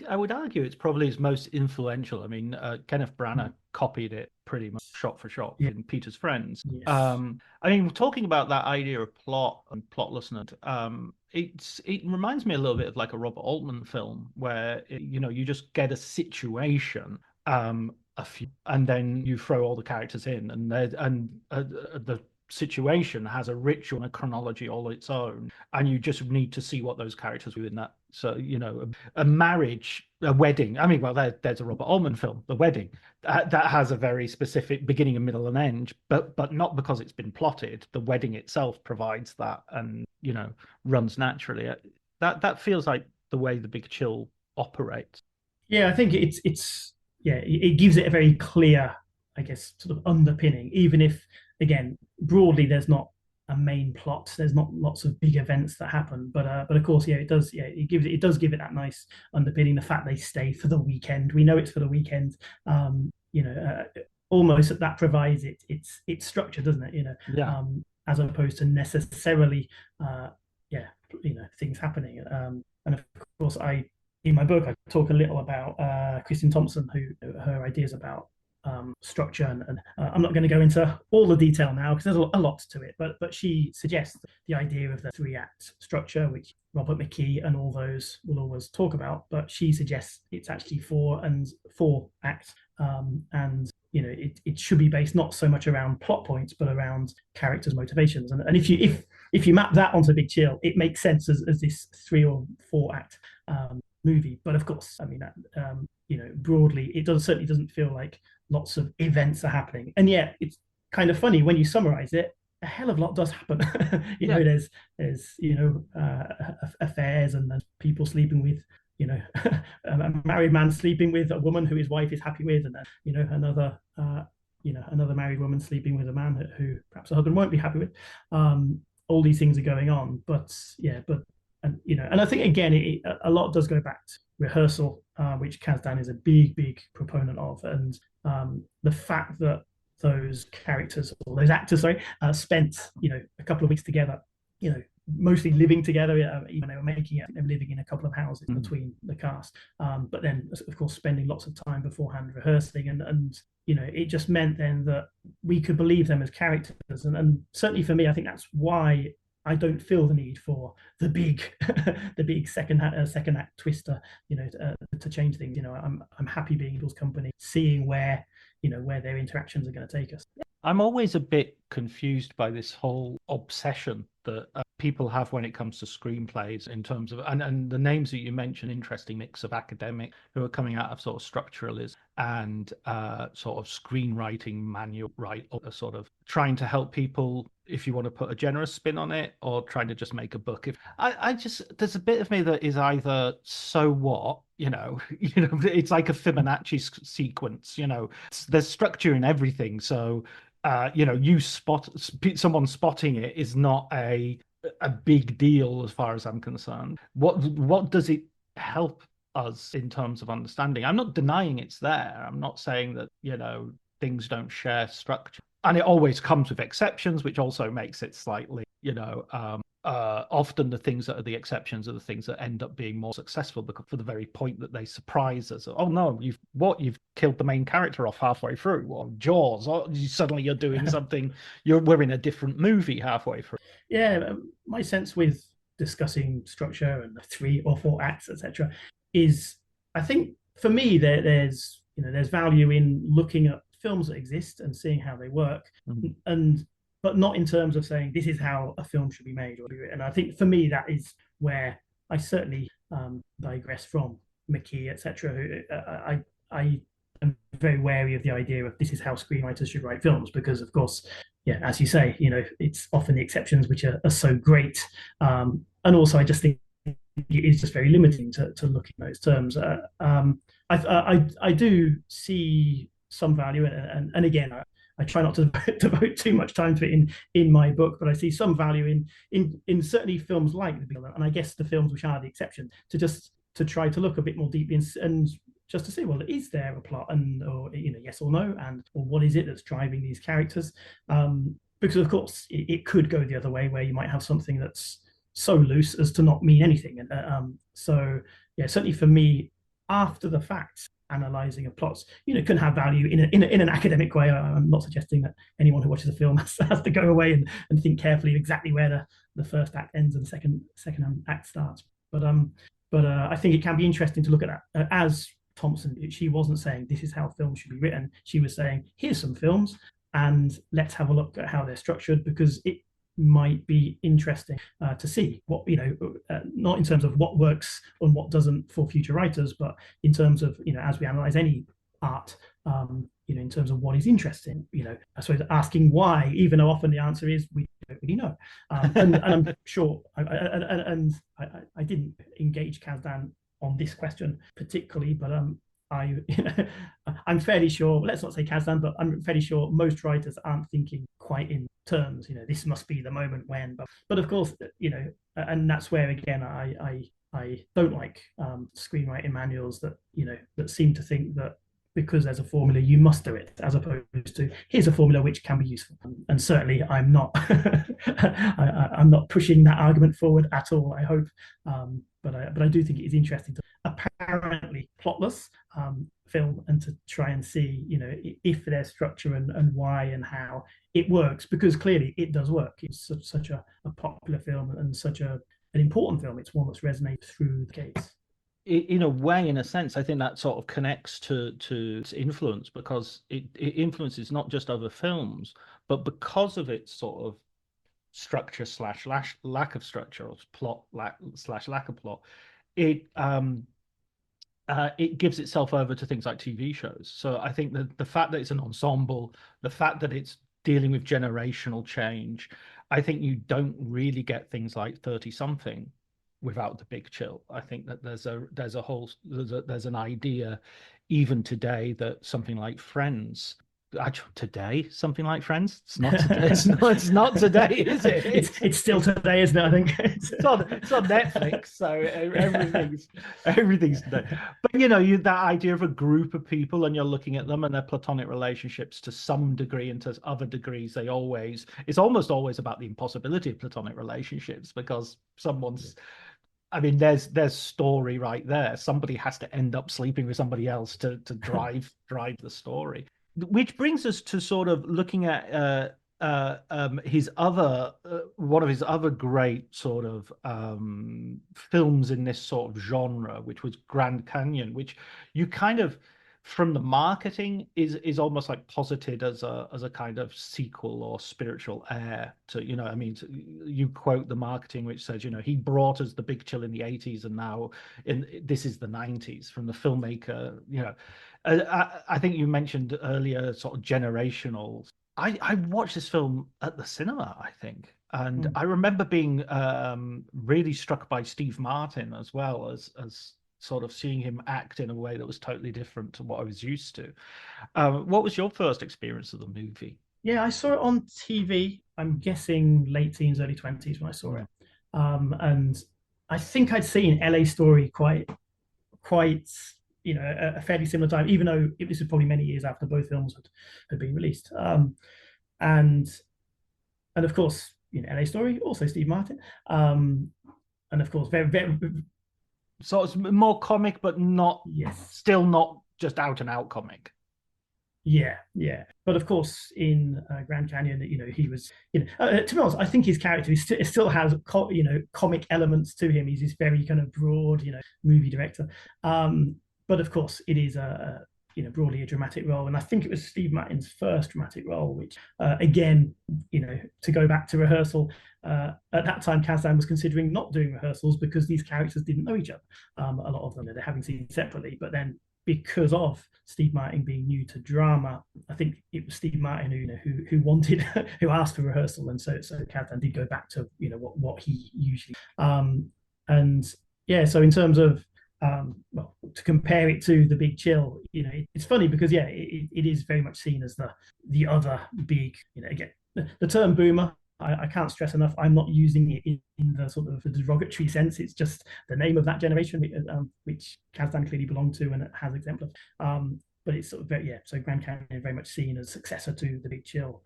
I would argue it's probably his most influential. I mean, Kenneth Branagh copied it pretty much shot for shot in Peter's Friends. Yes. I mean, talking about that idea of plot and plotlessness, it reminds me a little bit of like a Robert Altman film where you just get a situation, and then you throw all the characters in, and the situation has a ritual and a chronology all its own, and you just need to see what those characters do in that. So a marriage, a wedding, I mean, well, there's a Robert Altman film, The Wedding, that has a very specific beginning and middle and end, but not because it's been plotted. The wedding itself provides that, and runs naturally. That feels like the way The Big Chill operates. Yeah, I think it gives it a very clear, I guess, sort of underpinning, even if, again, broadly there's not a main plot, there's not lots of big events that happen, but of course, it does give it that nice underpinning, the fact they stay for the weekend. We know it's for the weekend. Almost that provides its structure, doesn't it? As opposed to necessarily things happening. And of course, in my book I talk a little about Kristen Thompson, her ideas about structure, and I'm not going to go into all the detail now because there's a lot to it, but she suggests the idea of the 3-act structure, which Robert McKee and all those will always talk about, but she suggests it's actually 4 acts, and it should be based not so much around plot points but around characters' motivations, and if you map that onto Big Chill, it makes sense as this 3 or 4 act movie. But of course, I mean, broadly, it certainly doesn't feel like lots of events are happening, and yet it's kind of funny when you summarize it. A hell of a lot does happen. There's affairs, and there's people sleeping with a married man sleeping with a woman who his wife is happy with, and another married woman sleeping with a man who perhaps her husband won't be happy with. All these things are going on, and I think again a lot does go back to rehearsal, which Kasdan is a big proponent of, and the fact that those characters, or those actors, spent a couple of weeks together, mostly living together. Even they were making it, they were living in a couple of houses between the cast, but then of course spending lots of time beforehand rehearsing, and it just meant then that we could believe them as characters, and certainly for me, I think that's why I don't feel the need for the big the big second act twister, to change things. I'm happy being Eagles company, seeing where their interactions are going to take us. I'm always a bit confused by this whole obsession that people have when it comes to screenplays, in terms of, and the names that you mentioned, interesting mix of academic who are coming out of sort of structuralism and sort of screenwriting manual, right, or sort of trying to help people, if you want to put a generous spin on it, or trying to just make a book. If I just, there's a bit of me that is either, so what, it's like a Fibonacci sequence, there's structure in everything. So, someone spotting it is not a big deal as far as I'm concerned. What does it help us in terms of understanding? I'm not denying it's there. I'm not saying that, things don't share structure. And it always comes with exceptions, which also makes it slightly, often the things that are the exceptions are the things that end up being more successful, because for the very point that they surprise us. Oh no, you've killed the main character off halfway through, or Jaws, or suddenly you're doing something, we're in a different movie halfway through. Yeah, my sense with discussing structure and 3 or 4 acts, etc., is, I think for me there's value in looking at films that exist and seeing how they work, but not in terms of saying this is how a film should be made or be written. I think for me that is where I certainly digress from McKee, etc. I am very wary of the idea of this is how screenwriters should write films, because of course, as you say, it's often the exceptions which are so great, and also I just think it is just very limiting to look in those terms. I do see some value, and again, I try not to devote too much time to it in my book, but I see some value in certainly films like The Beagle, and I guess the films which are the exception, to try to look a bit more deeply and just to say, well, is there a plot, or yes or no, or what is it that's driving these characters? Because of course it could go the other way, where you might have something that's so loose as to not mean anything. And certainly for me, after the fact, analyzing of plots, can have value in an academic way. I'm not suggesting that anyone who watches a film has to go away and think carefully exactly where the first act ends and the second act starts. But I think it can be interesting to look at that. As Thompson, she wasn't saying this is how films should be written. She was saying, here's some films and let's have a look at how they're structured, because it might be interesting to see what, not in terms of what works and what doesn't for future writers, but in terms of, as we analyze any art, in terms of what is interesting, I suppose asking why, even though often the answer is we don't really know. And I'm sure, I didn't engage Kasdan on this question particularly, but I'm fairly sure, let's not say Kasdan, but I'm fairly sure most writers aren't thinking quite in terms, this must be the moment when, but of course, and that's where, again, I don't like screenwriting manuals that, that seem to think that because there's a formula, you must do it, as opposed to here's a formula which can be useful. And certainly I'm not, I'm not pushing that argument forward at all, I hope. But I do think it is interesting to apparently plotless film and to try and see, if there's structure and why and how it works, because clearly it does work. It's such a popular film and such an important film. It's one that's resonated through the case. In a way, in a sense, I think that sort of connects to influence, because it influences not just other films, but because of its sort of structure / lack of structure, or plot / lack of plot, it gives itself over to things like TV shows. So I think that the fact that it's an ensemble, the fact that it's dealing with generational change, I think you don't really get things like 30-something without the big chill. I think that there's an idea even today that something like Friends, actually today, something like Friends, it's not today. It's not today, is it? It's still today, isn't it? I think it's on Netflix, so everything's today. But that idea of a group of people, and you're looking at them and their platonic relationships to some degree, and to other degrees it's almost always about the impossibility of platonic relationships, because there's story right there. Somebody has to end up sleeping with somebody else to drive the story. Which brings us to sort of looking at his other one of his other great sort of films in this sort of genre, which was Grand Canyon, which you kind of, from the marketing, is almost like posited as a kind of sequel or spiritual heir to, I mean, you quote the marketing which says, he brought us The Big Chill in the 80s, and now this is the 90s, from the filmmaker. I think you mentioned earlier sort of generational. I watched this film at the cinema, I think, and I remember being really struck by Steve Martin as well, as sort of seeing him act in a way that was totally different to what I was used to. What was your first experience of the movie? Yeah, I saw it on TV. I'm guessing late teens, early 20s when I saw it. And I think I'd seen LA Story quite, a fairly similar time, even though this was probably many years after both films had been released. And of course, LA Story, also Steve Martin. And of course, very, very. So it's more comic, but not, still not just out and out comic. Yeah. But of course, in Grand Canyon, he was, to be honest, I think his character still has, comic elements to him. He's this very kind of broad, movie director. But of course, it is broadly a dramatic role. And I think it was Steve Martin's first dramatic role, which, again, to go back to rehearsal, at that time, Kasdan was considering not doing rehearsals because these characters didn't know each other. A lot of them, they're having scenes separately. But then, because of Steve Martin being new to drama, I think it was Steve Martin who wanted, who asked for rehearsal, and so Kasdan did go back to what he usually. So in terms of to compare it to The Big Chill, it's funny because it is very much seen as the other big, again, the term boomer, I can't stress enough, I'm not using it in the sort of the derogatory sense. It's just the name of that generation, which Kasdan clearly belonged to and it has exemplified. But it's sort of so Grand Canyon is very much seen as successor to The Big Chill,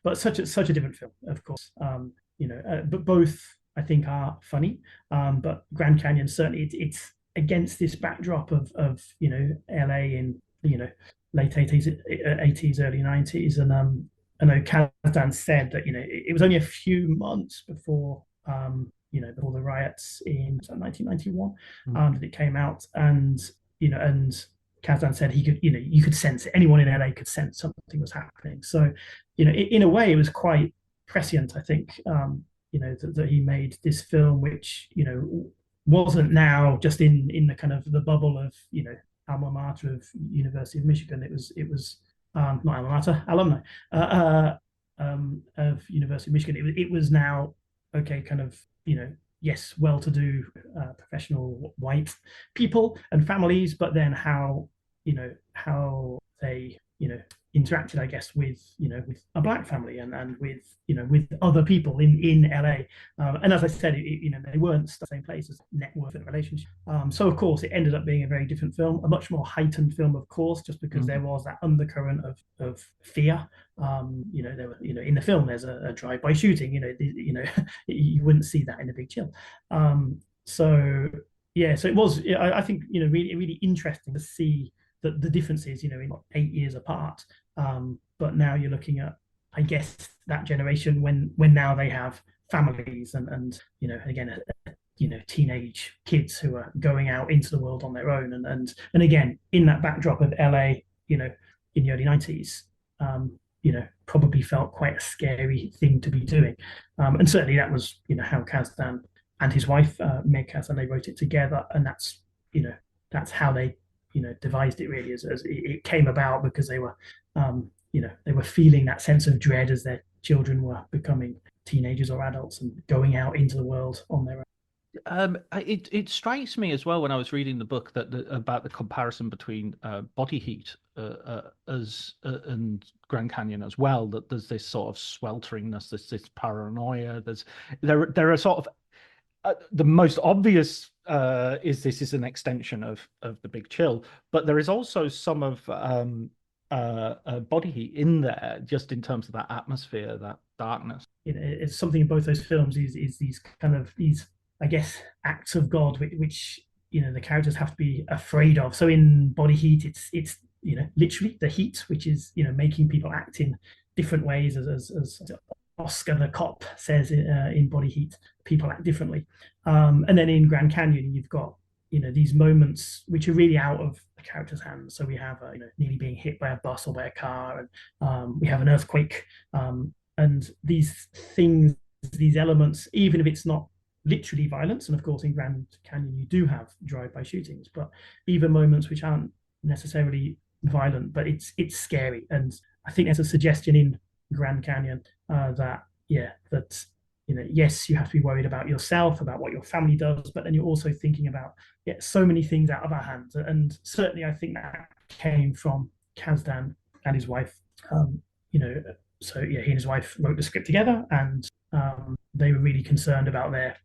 but such a different film, of course. But both I think are funny. But Grand Canyon, certainly it's against this backdrop of LA in late 80s, early 90s, and I know Kasdan said that it was only a few months before before the riots in 1991 that it came out, and Kasdan said he could you could sense it. Anyone in LA could sense something was happening. So in a way it was quite prescient, I think, that he made this film, which wasn't now just in the kind of the bubble of alma mater of University of Michigan. It was not alma mater, alumni of University of Michigan. It was now kind of yes, well-to-do professional white people and families, but then how they interacted, I guess, with a black family and with with other people in LA, and as I said, they weren't the same place as network and relationship. So of course it ended up being a very different film, a much more heightened film, of course, just because there was that undercurrent of fear. There were, in the film there's a drive-by shooting. You wouldn't see that in The Big Chill. So it was, I think, really, really interesting to see the differences, in 8 years apart. But now you're looking at, I guess, that generation when now they have families and again, teenage kids who are going out into the world on their own. And again, in that backdrop of LA, in the early 90s, probably felt quite a scary thing to be doing. And certainly that was, how Kasdan and his wife, Meg Kasdan, they wrote it together. And that's how they devised it, really, as it came about, because they were they were feeling that sense of dread as their children were becoming teenagers or adults and going out into the world on their own. It strikes me as well when I was reading the book about the comparison between Body Heat and Grand Canyon as well, that there's this sort of swelteringness, this paranoia. There are sort of the most obvious is this is an extension of The Big Chill, but there is also some of Body Heat in there, just in terms of that atmosphere, that darkness. It's something in both those films is these kind of I guess acts of God which the characters have to be afraid of. So in Body Heat, it's literally the heat, which is making people act in different ways as Oscar the cop says in Body Heat, people act differently. And then in Grand Canyon, you've got, these moments which are really out of the character's hands. So we have, nearly being hit by a bus or by a car, and we have an earthquake. And these things, these elements, even if it's not literally violence, and of course in Grand Canyon you do have drive-by shootings, but even moments which aren't necessarily violent, but it's scary. And I think there's a suggestion in Grand Canyon that yes, you have to be worried about yourself, about what your family does, but then you're also thinking about so many things out of our hands. And certainly I think that came from Kasdan and his wife. So he and his wife wrote the script together, and they were really concerned about their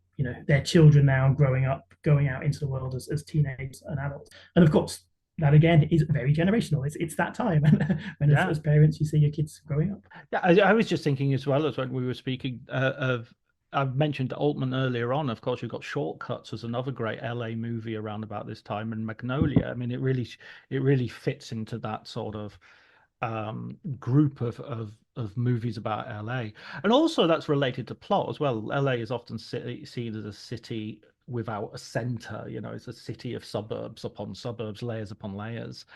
children now growing up, going out into the world as teenagers and adults. And of course, that again is very generational. It's that time when as parents you see your kids growing up. Yeah, I was just thinking as well as when we were speaking I've mentioned Altman earlier on. Of course, you've got Shortcuts as another great LA movie around about this time, and Magnolia. I mean, it really fits into that sort of group of movies about LA, and also that's related to plot as well. LA is often seen as a city without a center. It's a city of suburbs upon suburbs, layers upon layers,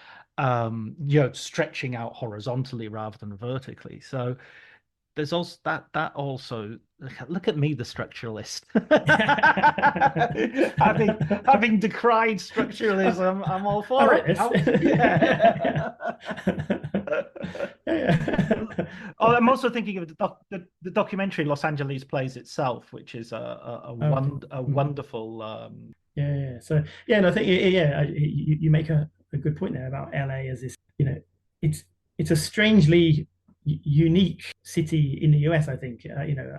stretching out horizontally rather than vertically. So there's also that also. Look at me, the structuralist. having decried structuralism, I'm all for it. Oh, I'm also thinking of the documentary Los Angeles Plays Itself, which is a wonderful. So and I think you make a good point there about LA as this. It's a strangely unique city in the US, I think.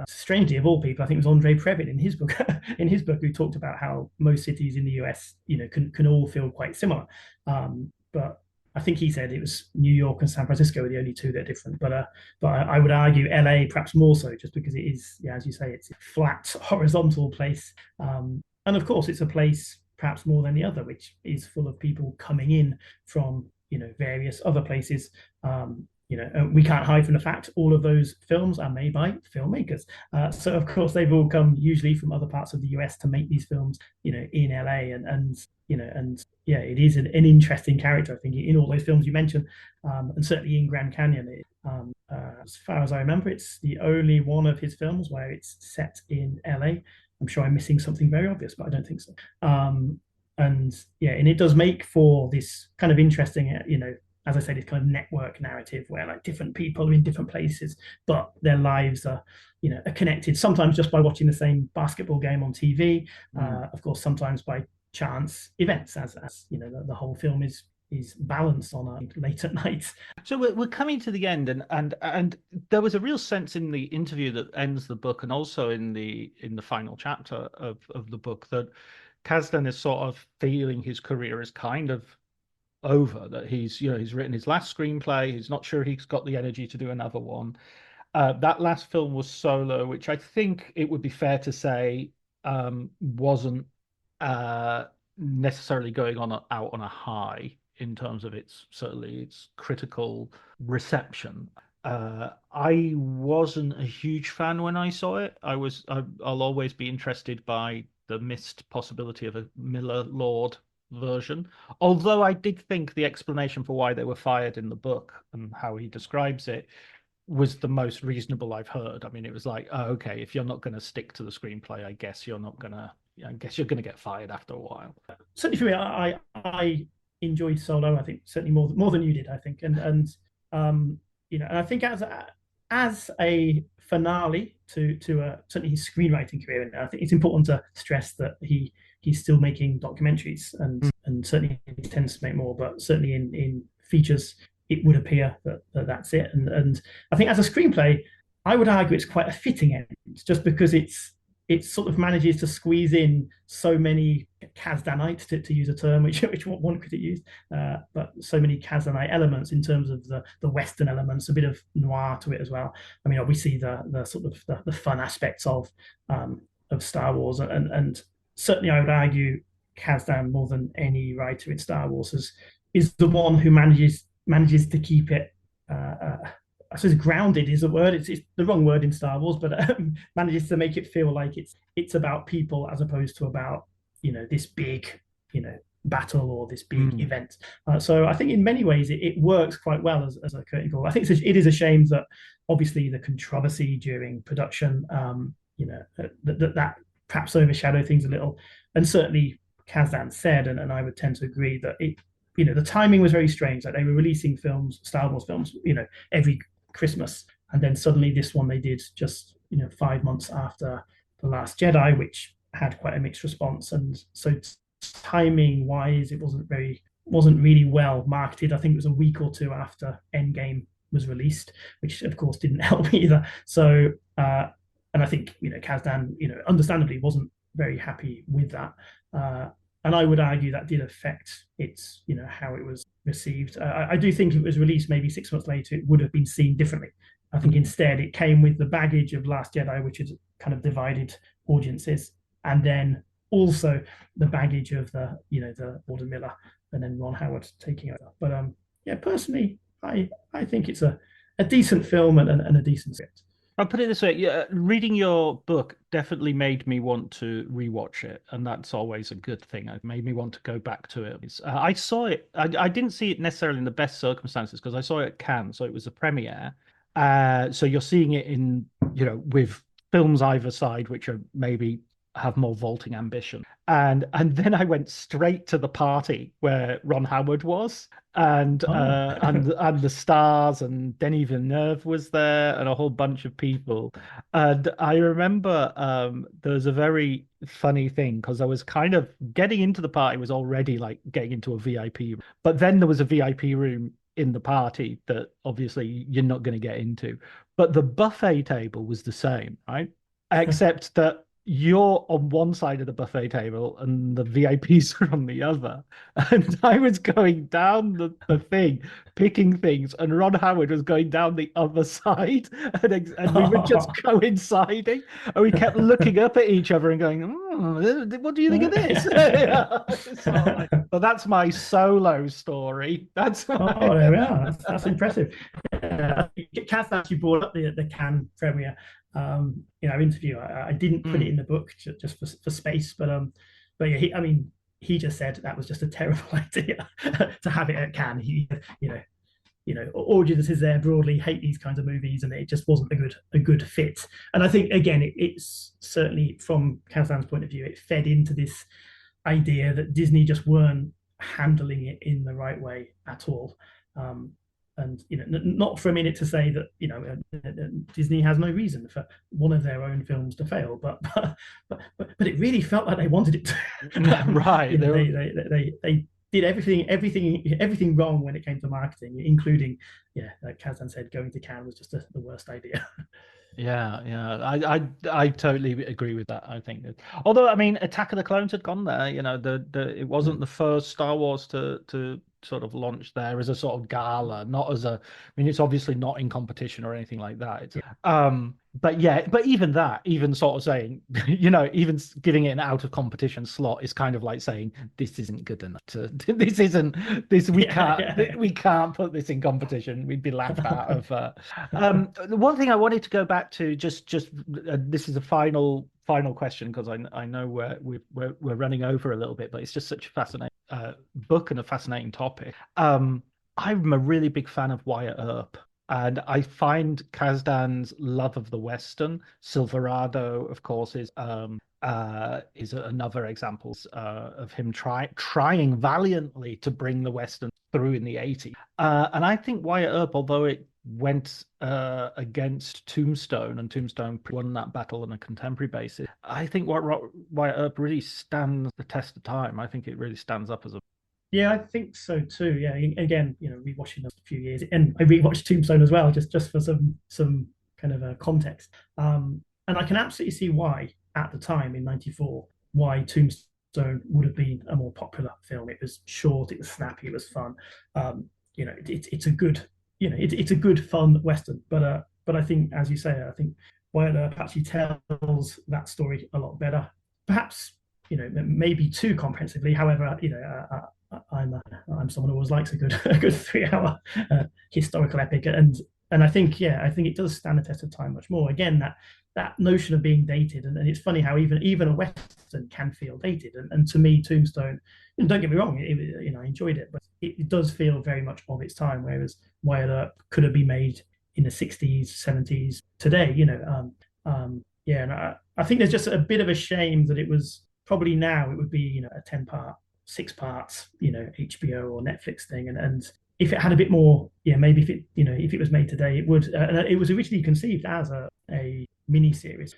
Strangely, of all people, I think it was Andre Previn in his book who talked about how most cities in the US can all feel quite similar, but I think he said it was New York and San Francisco are the only two that are different. But I would argue LA perhaps more so, just because it is, as you say, it's a flat horizontal place, and of course it's a place perhaps more than the other which is full of people coming in from various other places. We can't hide from the fact all of those films are made by filmmakers. So of course they've all come usually from other parts of the US to make these films, in LA, and it is an interesting character, I think, in all those films you mentioned, and certainly in Grand Canyon. As far as I remember, it's the only one of his films where it's set in LA. I'm sure I'm missing something very obvious, but I don't think so. And it does make for this kind of interesting, as I said, this kind of network narrative where like different people are in different places, but their lives are, are connected. Sometimes just by watching the same basketball game on TV. Of course, sometimes by chance events, as the whole film is balanced on late at night. So we're coming to the end, and there was a real sense in the interview that ends the book, and also in the final chapter of the book, that Kasdan is sort of feeling his career is kind of over, that he's written his last screenplay. He's not sure he's got the energy to do another one. That last film was Solo, which I think it would be fair to say wasn't necessarily going out on a high in terms of its critical reception. I wasn't a huge fan when I saw it. I'll always be interested by the missed possibility of a Miller Lord version, although I did think the explanation for why they were fired in the book and how he describes it was the most reasonable I've heard. I mean, it was like, oh, okay, if you're not going to stick to the screenplay, I guess you're going to get fired after a while. Certainly for me, I enjoyed Solo. I think certainly more than you did, I think, and I think as a finale to certainly his screenwriting career, and I think it's important to stress that he's still making documentaries, and certainly he tends to make more, but certainly in features it would appear that that's it. And I think as a screenplay, I would argue it's quite a fitting end, just because it sort of manages to squeeze in so many Kasdanite, to use a term which one critic used, but so many Kasdanite elements in terms of the Western elements, a bit of noir to it as well. I mean, obviously the sort of the fun aspects of Star Wars, and certainly I would argue Kasdan, more than any writer in Star Wars, is the one who manages to keep it I suppose grounded is a word. It's the wrong word in Star Wars, but manages to make it feel like it's about people as opposed to about, this big, battle or this big event. So I think in many ways it works quite well as a curtain call. I think it is a shame that obviously the controversy during production, that perhaps overshadowed things a little. And certainly Kasdan said, and I would tend to agree, that the timing was very strange. Like they were releasing films, Star Wars films, every Christmas, and then suddenly this one they did just 5 months after The Last Jedi, which had quite a mixed response. And so timing wise, it wasn't really well marketed. I think it was a week or two after Endgame was released, which of course didn't help either. So and I think Kasdan understandably wasn't very happy with that, and I would argue that did affect its how it was received. I do think if it was released maybe 6 months later, it would have been seen differently. I think instead it came with the baggage of Last Jedi, which has kind of divided audiences, and then also the baggage of the Gordon Miller and then Ron Howard taking over. But personally, I think it's a decent film and a decent script. I'll put it this way: reading your book definitely made me want to rewatch it, and that's always a good thing. It made me want to go back to it. I saw it. I didn't see it necessarily in the best circumstances because I saw it at Cannes, so it was a premiere. So you're seeing it in with films either side, which are maybe have more vaulting ambition, and then I went straight to the party where Ron Howard was, and the stars, and Denis Villeneuve was there, and a whole bunch of people. And I remember there was a very funny thing because I was kind of getting into the party, was already like getting into a VIP room, but then there was a VIP room in the party that obviously you're not going to get into, but the buffet table was the same, right? Except that you're on one side of the buffet table and the VIPs are on the other. And I was going down the thing, picking things, and Ron Howard was going down the other side, and we were just coinciding, and we kept looking up at each other and going, what do you think of this? So that's my solo story. That's there we are. That's impressive. Kath actually brought up the Cannes premiere interview. I didn't put it in the book just for space, but yeah, he just said that was just a terrible idea to have it at Cannes. Audiences there broadly hate these kinds of movies, and it just wasn't a good fit. And I think again, it's certainly from Kasdan's point of view, it fed into this idea that Disney just weren't handling it in the right way at all. And not for a minute to say that Disney has no reason for one of their own films to fail, but it really felt like they wanted it to. Right. They did everything wrong when it came to marketing, including, like Kasdan said, going to Cannes was just the worst idea. Yeah. I totally agree with that. I think although Attack of the Clones had gone there, it wasn't the first Star Wars to sort of launch there as a sort of gala, not as it's obviously not in competition or anything like that. But even sort of saying, even giving it an out of competition slot is kind of like saying this isn't good enough. We can't put this in competition. We'd be laughed out of. The one thing I wanted to go back to, just this is a final question because I know we're running over a little bit, but it's just such a fascinating book and a fascinating topic. I'm a really big fan of Wyatt Earp. And I find Kasdan's love of the Western, Silverado, of course, is another example of him trying valiantly to bring the Western through in the 80s. And I think Wyatt Earp, although it went against Tombstone, and Tombstone won that battle on a contemporary basis, I think Wyatt Earp really stands the test of time. I think it really stands up as a... Yeah, I think so too. Yeah, again, rewatching those a few years, and I rewatched Tombstone as well, just for some kind of a context. And I can absolutely see why, at the time in '94, why Tombstone would have been a more popular film. It was short, it was snappy, it was fun. It's a good, it's a good fun Western. But I think, as you say, I think Wyatt Earp actually tells that story a lot better. Perhaps maybe too comprehensively. However, I'm someone who always likes a good 3-hour historical epic, and and I think it does stand the test of time much more. Again, that notion of being dated, and it's funny how even a Western can feel dated. And to me, Tombstone, and don't get me wrong, I enjoyed it, but it does feel very much of its time, whereas Wyatt Earp could have been made in the 60s, 70s today, and I think there's just a bit of a shame that it was probably now it would be, a 10-part, 6 parts, HBO or Netflix thing. And if it had a bit more, maybe if it was made today, it would. It was originally conceived as a mini series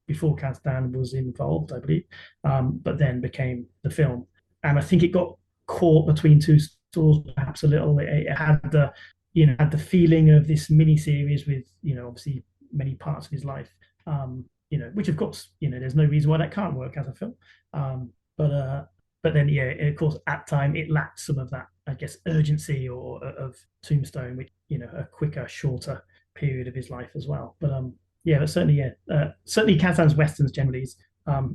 before Kasdan was involved, I believe, but then became the film. And I think it got caught between two stools, perhaps a little. It had the feeling of this mini series with, obviously many parts of his life, which of course, there's no reason why that can't work as a film. But then, of course, at time it lacked some of that, I guess, urgency of Tombstone, which, a quicker, shorter period of his life as well. But but certainly Kasdan's westerns generally is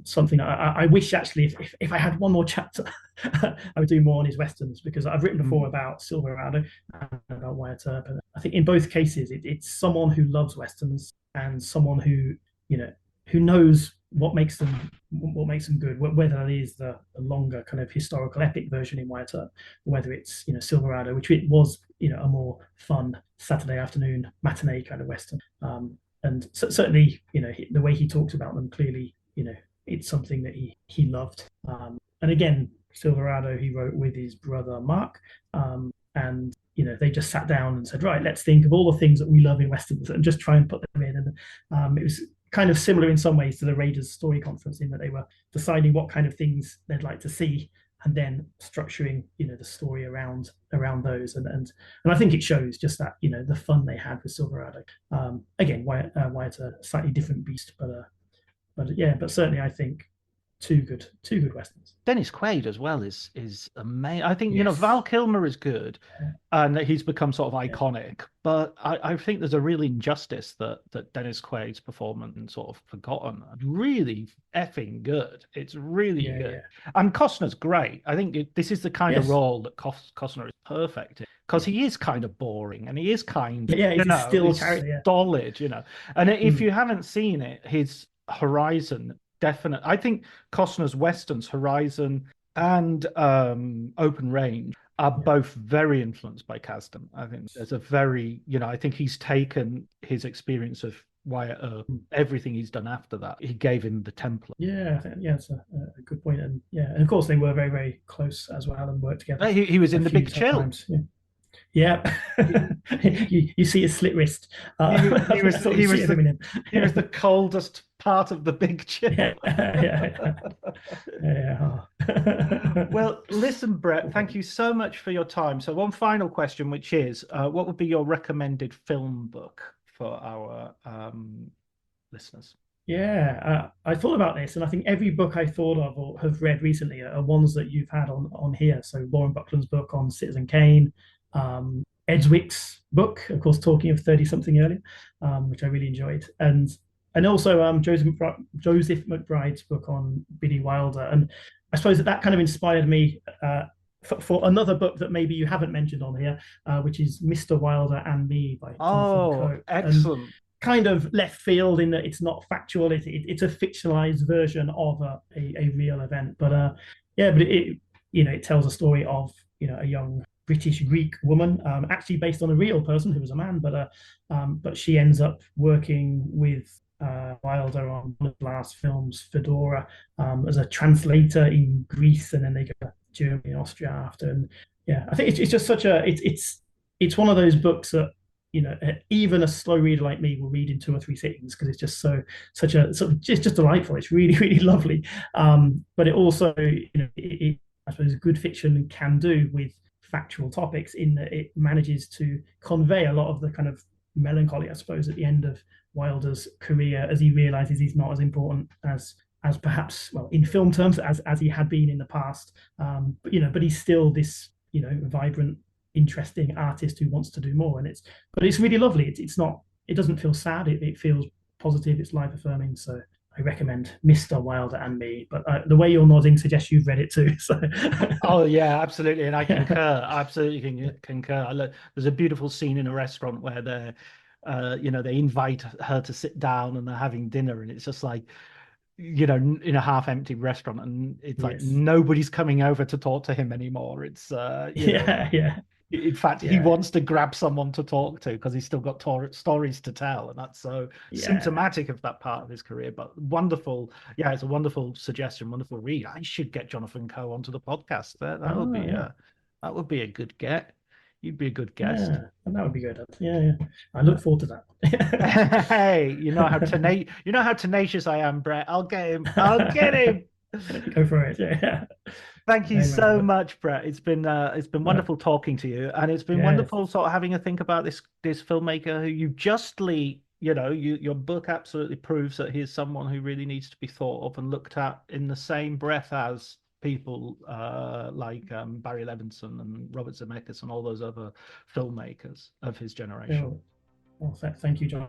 something I wish actually if I had one more chapter, I would do more on his westerns, because I've written before about Silverado and about Wyatt Earp, and I think in both cases it's someone who loves westerns and someone who knows what makes them good, whether it is the longer kind of historical epic version in Wyatt Earp, or whether it's Silverado, which it was a more fun Saturday afternoon matinee kind of western, and certainly the way he talks about them, clearly it's something that he loved, and again, Silverado he wrote with his brother Mark, and they just sat down and said, right, let's think of all the things that we love in westerns and just try and put them in. And it was kind of similar in some ways to the Raiders story conference, in that they were deciding what kind of things they'd like to see and then structuring the story around those, and I think it shows just that the fun they had with Silverado. Again, Wyatt's a slightly different beast, but certainly I think two good westerns. Dennis Quaid as well is amazing. I think Yes. Val Kilmer is good, and he's become sort of iconic. But I think there's a real injustice that Dennis Quaid's performance is sort of forgotten. Really effing good. It's really good. Yeah. And Costner's great. I think this is the kind of role that Costner is perfect in, because he is kind of boring and he is kind of he's a still character, stolid, And if you haven't seen it, his Horizon. Definite. I think Costner's westerns, Horizon and Open Range, are both very influenced by Kasdan. I think there's a very, I think he's taken his experience of Wyatt Earp, everything he's done after that, he gave him the template. Yeah, it's a good point. And and of course they were very, very close as well and worked together. He was in The Big Chill. Times. Yeah. you see his slit wrist. He was the coldest part of The Big Chill. Well, listen, Brett, thank you so much for your time. So one final question, which is, what would be your recommended film book for our listeners? Yeah, I thought about this, and I think every book I thought of or have read recently are ones that you've had on here. So Lauren Buckland's book on Citizen Kane, Edswick's book, of course, talking of 30-something earlier, which I really enjoyed, and also Joseph McBride's book on Billy Wilder. And I suppose that kind of inspired me for another book that maybe you haven't mentioned on here, which is Mr. Wilder and Me by Jonathan Coe. Excellent. And kind of left field in that it's not factual. It's a fictionalized version of a real event. But it tells a story of a young British Greek woman, actually based on a real person who was a man, but she ends up working with Wilder on one of the last films, Fedora, as a translator in Greece, and then they go to Germany and Austria after. And I think it's just such it's one of those books that even a slow reader like me will read in 2 or 3 sittings, because it's just it's just delightful. It's really, really lovely. But it also, I suppose good fiction can do with factual topics, in that it manages to convey a lot of the kind of melancholy, I suppose, at the end of Wilder's career, as he realizes he's not as important as perhaps, well, in film terms, as he had been in the past. But he's still this, vibrant, interesting artist who wants to do more. And it's really lovely. It doesn't feel sad. It feels positive. It's life affirming. So I recommend Mr. Wilder and Me, but the way you're nodding suggests you've read it too. So. Oh yeah, absolutely, and I concur. Absolutely concur. There's a beautiful scene in a restaurant where they're, they invite her to sit down and they're having dinner, and it's just like, in a half-empty restaurant, and it's like nobody's coming over to talk to him anymore. It's yeah. In fact, he wants to grab someone to talk to because he's still got stories to tell, and that's so symptomatic of that part of his career. But wonderful, it's a wonderful suggestion, wonderful read. I should get Jonathan Coe onto the podcast. That would be a good get. You'd be a good guest. Yeah, that would be good. Yeah. I look forward to that. Hey, you know how tenacious I am, Brett. I'll get him. Go for it. Yeah. Thank you so much, Brett. It's been wonderful talking to you, and it's been wonderful sort of having a think about this filmmaker who you justly, your book absolutely proves that he is someone who really needs to be thought of and looked at in the same breath as people like Barry Levinson and Robert Zemeckis and all those other filmmakers of his generation. Well, thank you, John.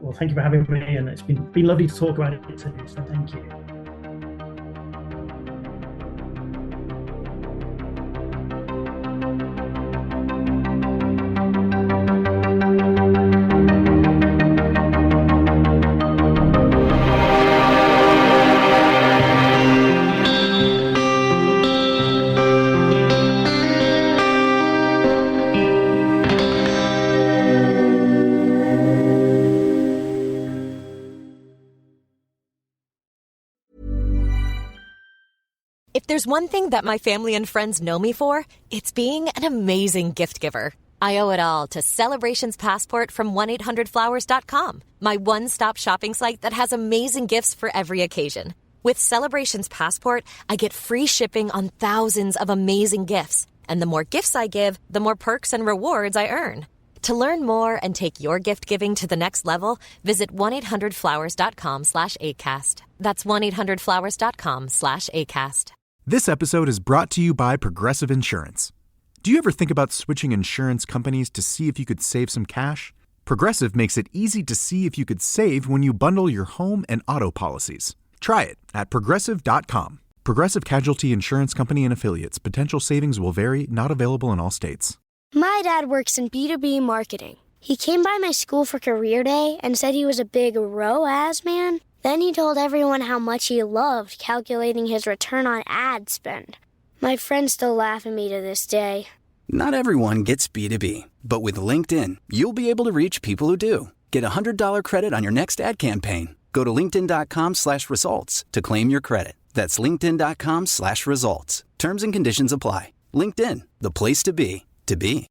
Well, thank you for having me, and it's been lovely to talk about it too. So thank you. If there's one thing that my family and friends know me for, it's being an amazing gift giver. I owe it all to Celebrations Passport from 1-800-Flowers.com, my one-stop shopping site that has amazing gifts for every occasion. With Celebrations Passport, I get free shipping on thousands of amazing gifts. And the more gifts I give, the more perks and rewards I earn. To learn more and take your gift giving to the next level, visit 1-800-Flowers.com/ACAST. That's 1-800-Flowers.com/ACAST. This episode is brought to you by Progressive Insurance. Do you ever think about switching insurance companies to see if you could save some cash? Progressive makes it easy to see if you could save when you bundle your home and auto policies. Try it at Progressive.com. Progressive Casualty Insurance Company and Affiliates. Potential savings will vary, not available in all states. My dad works in B2B marketing. He came by my school for career day and said he was a big ROAS man. Then he told everyone how much he loved calculating his return on ad spend. My friends still laugh at me to this day. Not everyone gets B2B, but with LinkedIn, you'll be able to reach people who do. Get $100 credit on your next ad campaign. Go to linkedin.com/results to claim your credit. That's linkedin.com/results. Terms and conditions apply. LinkedIn, the place to be, to be.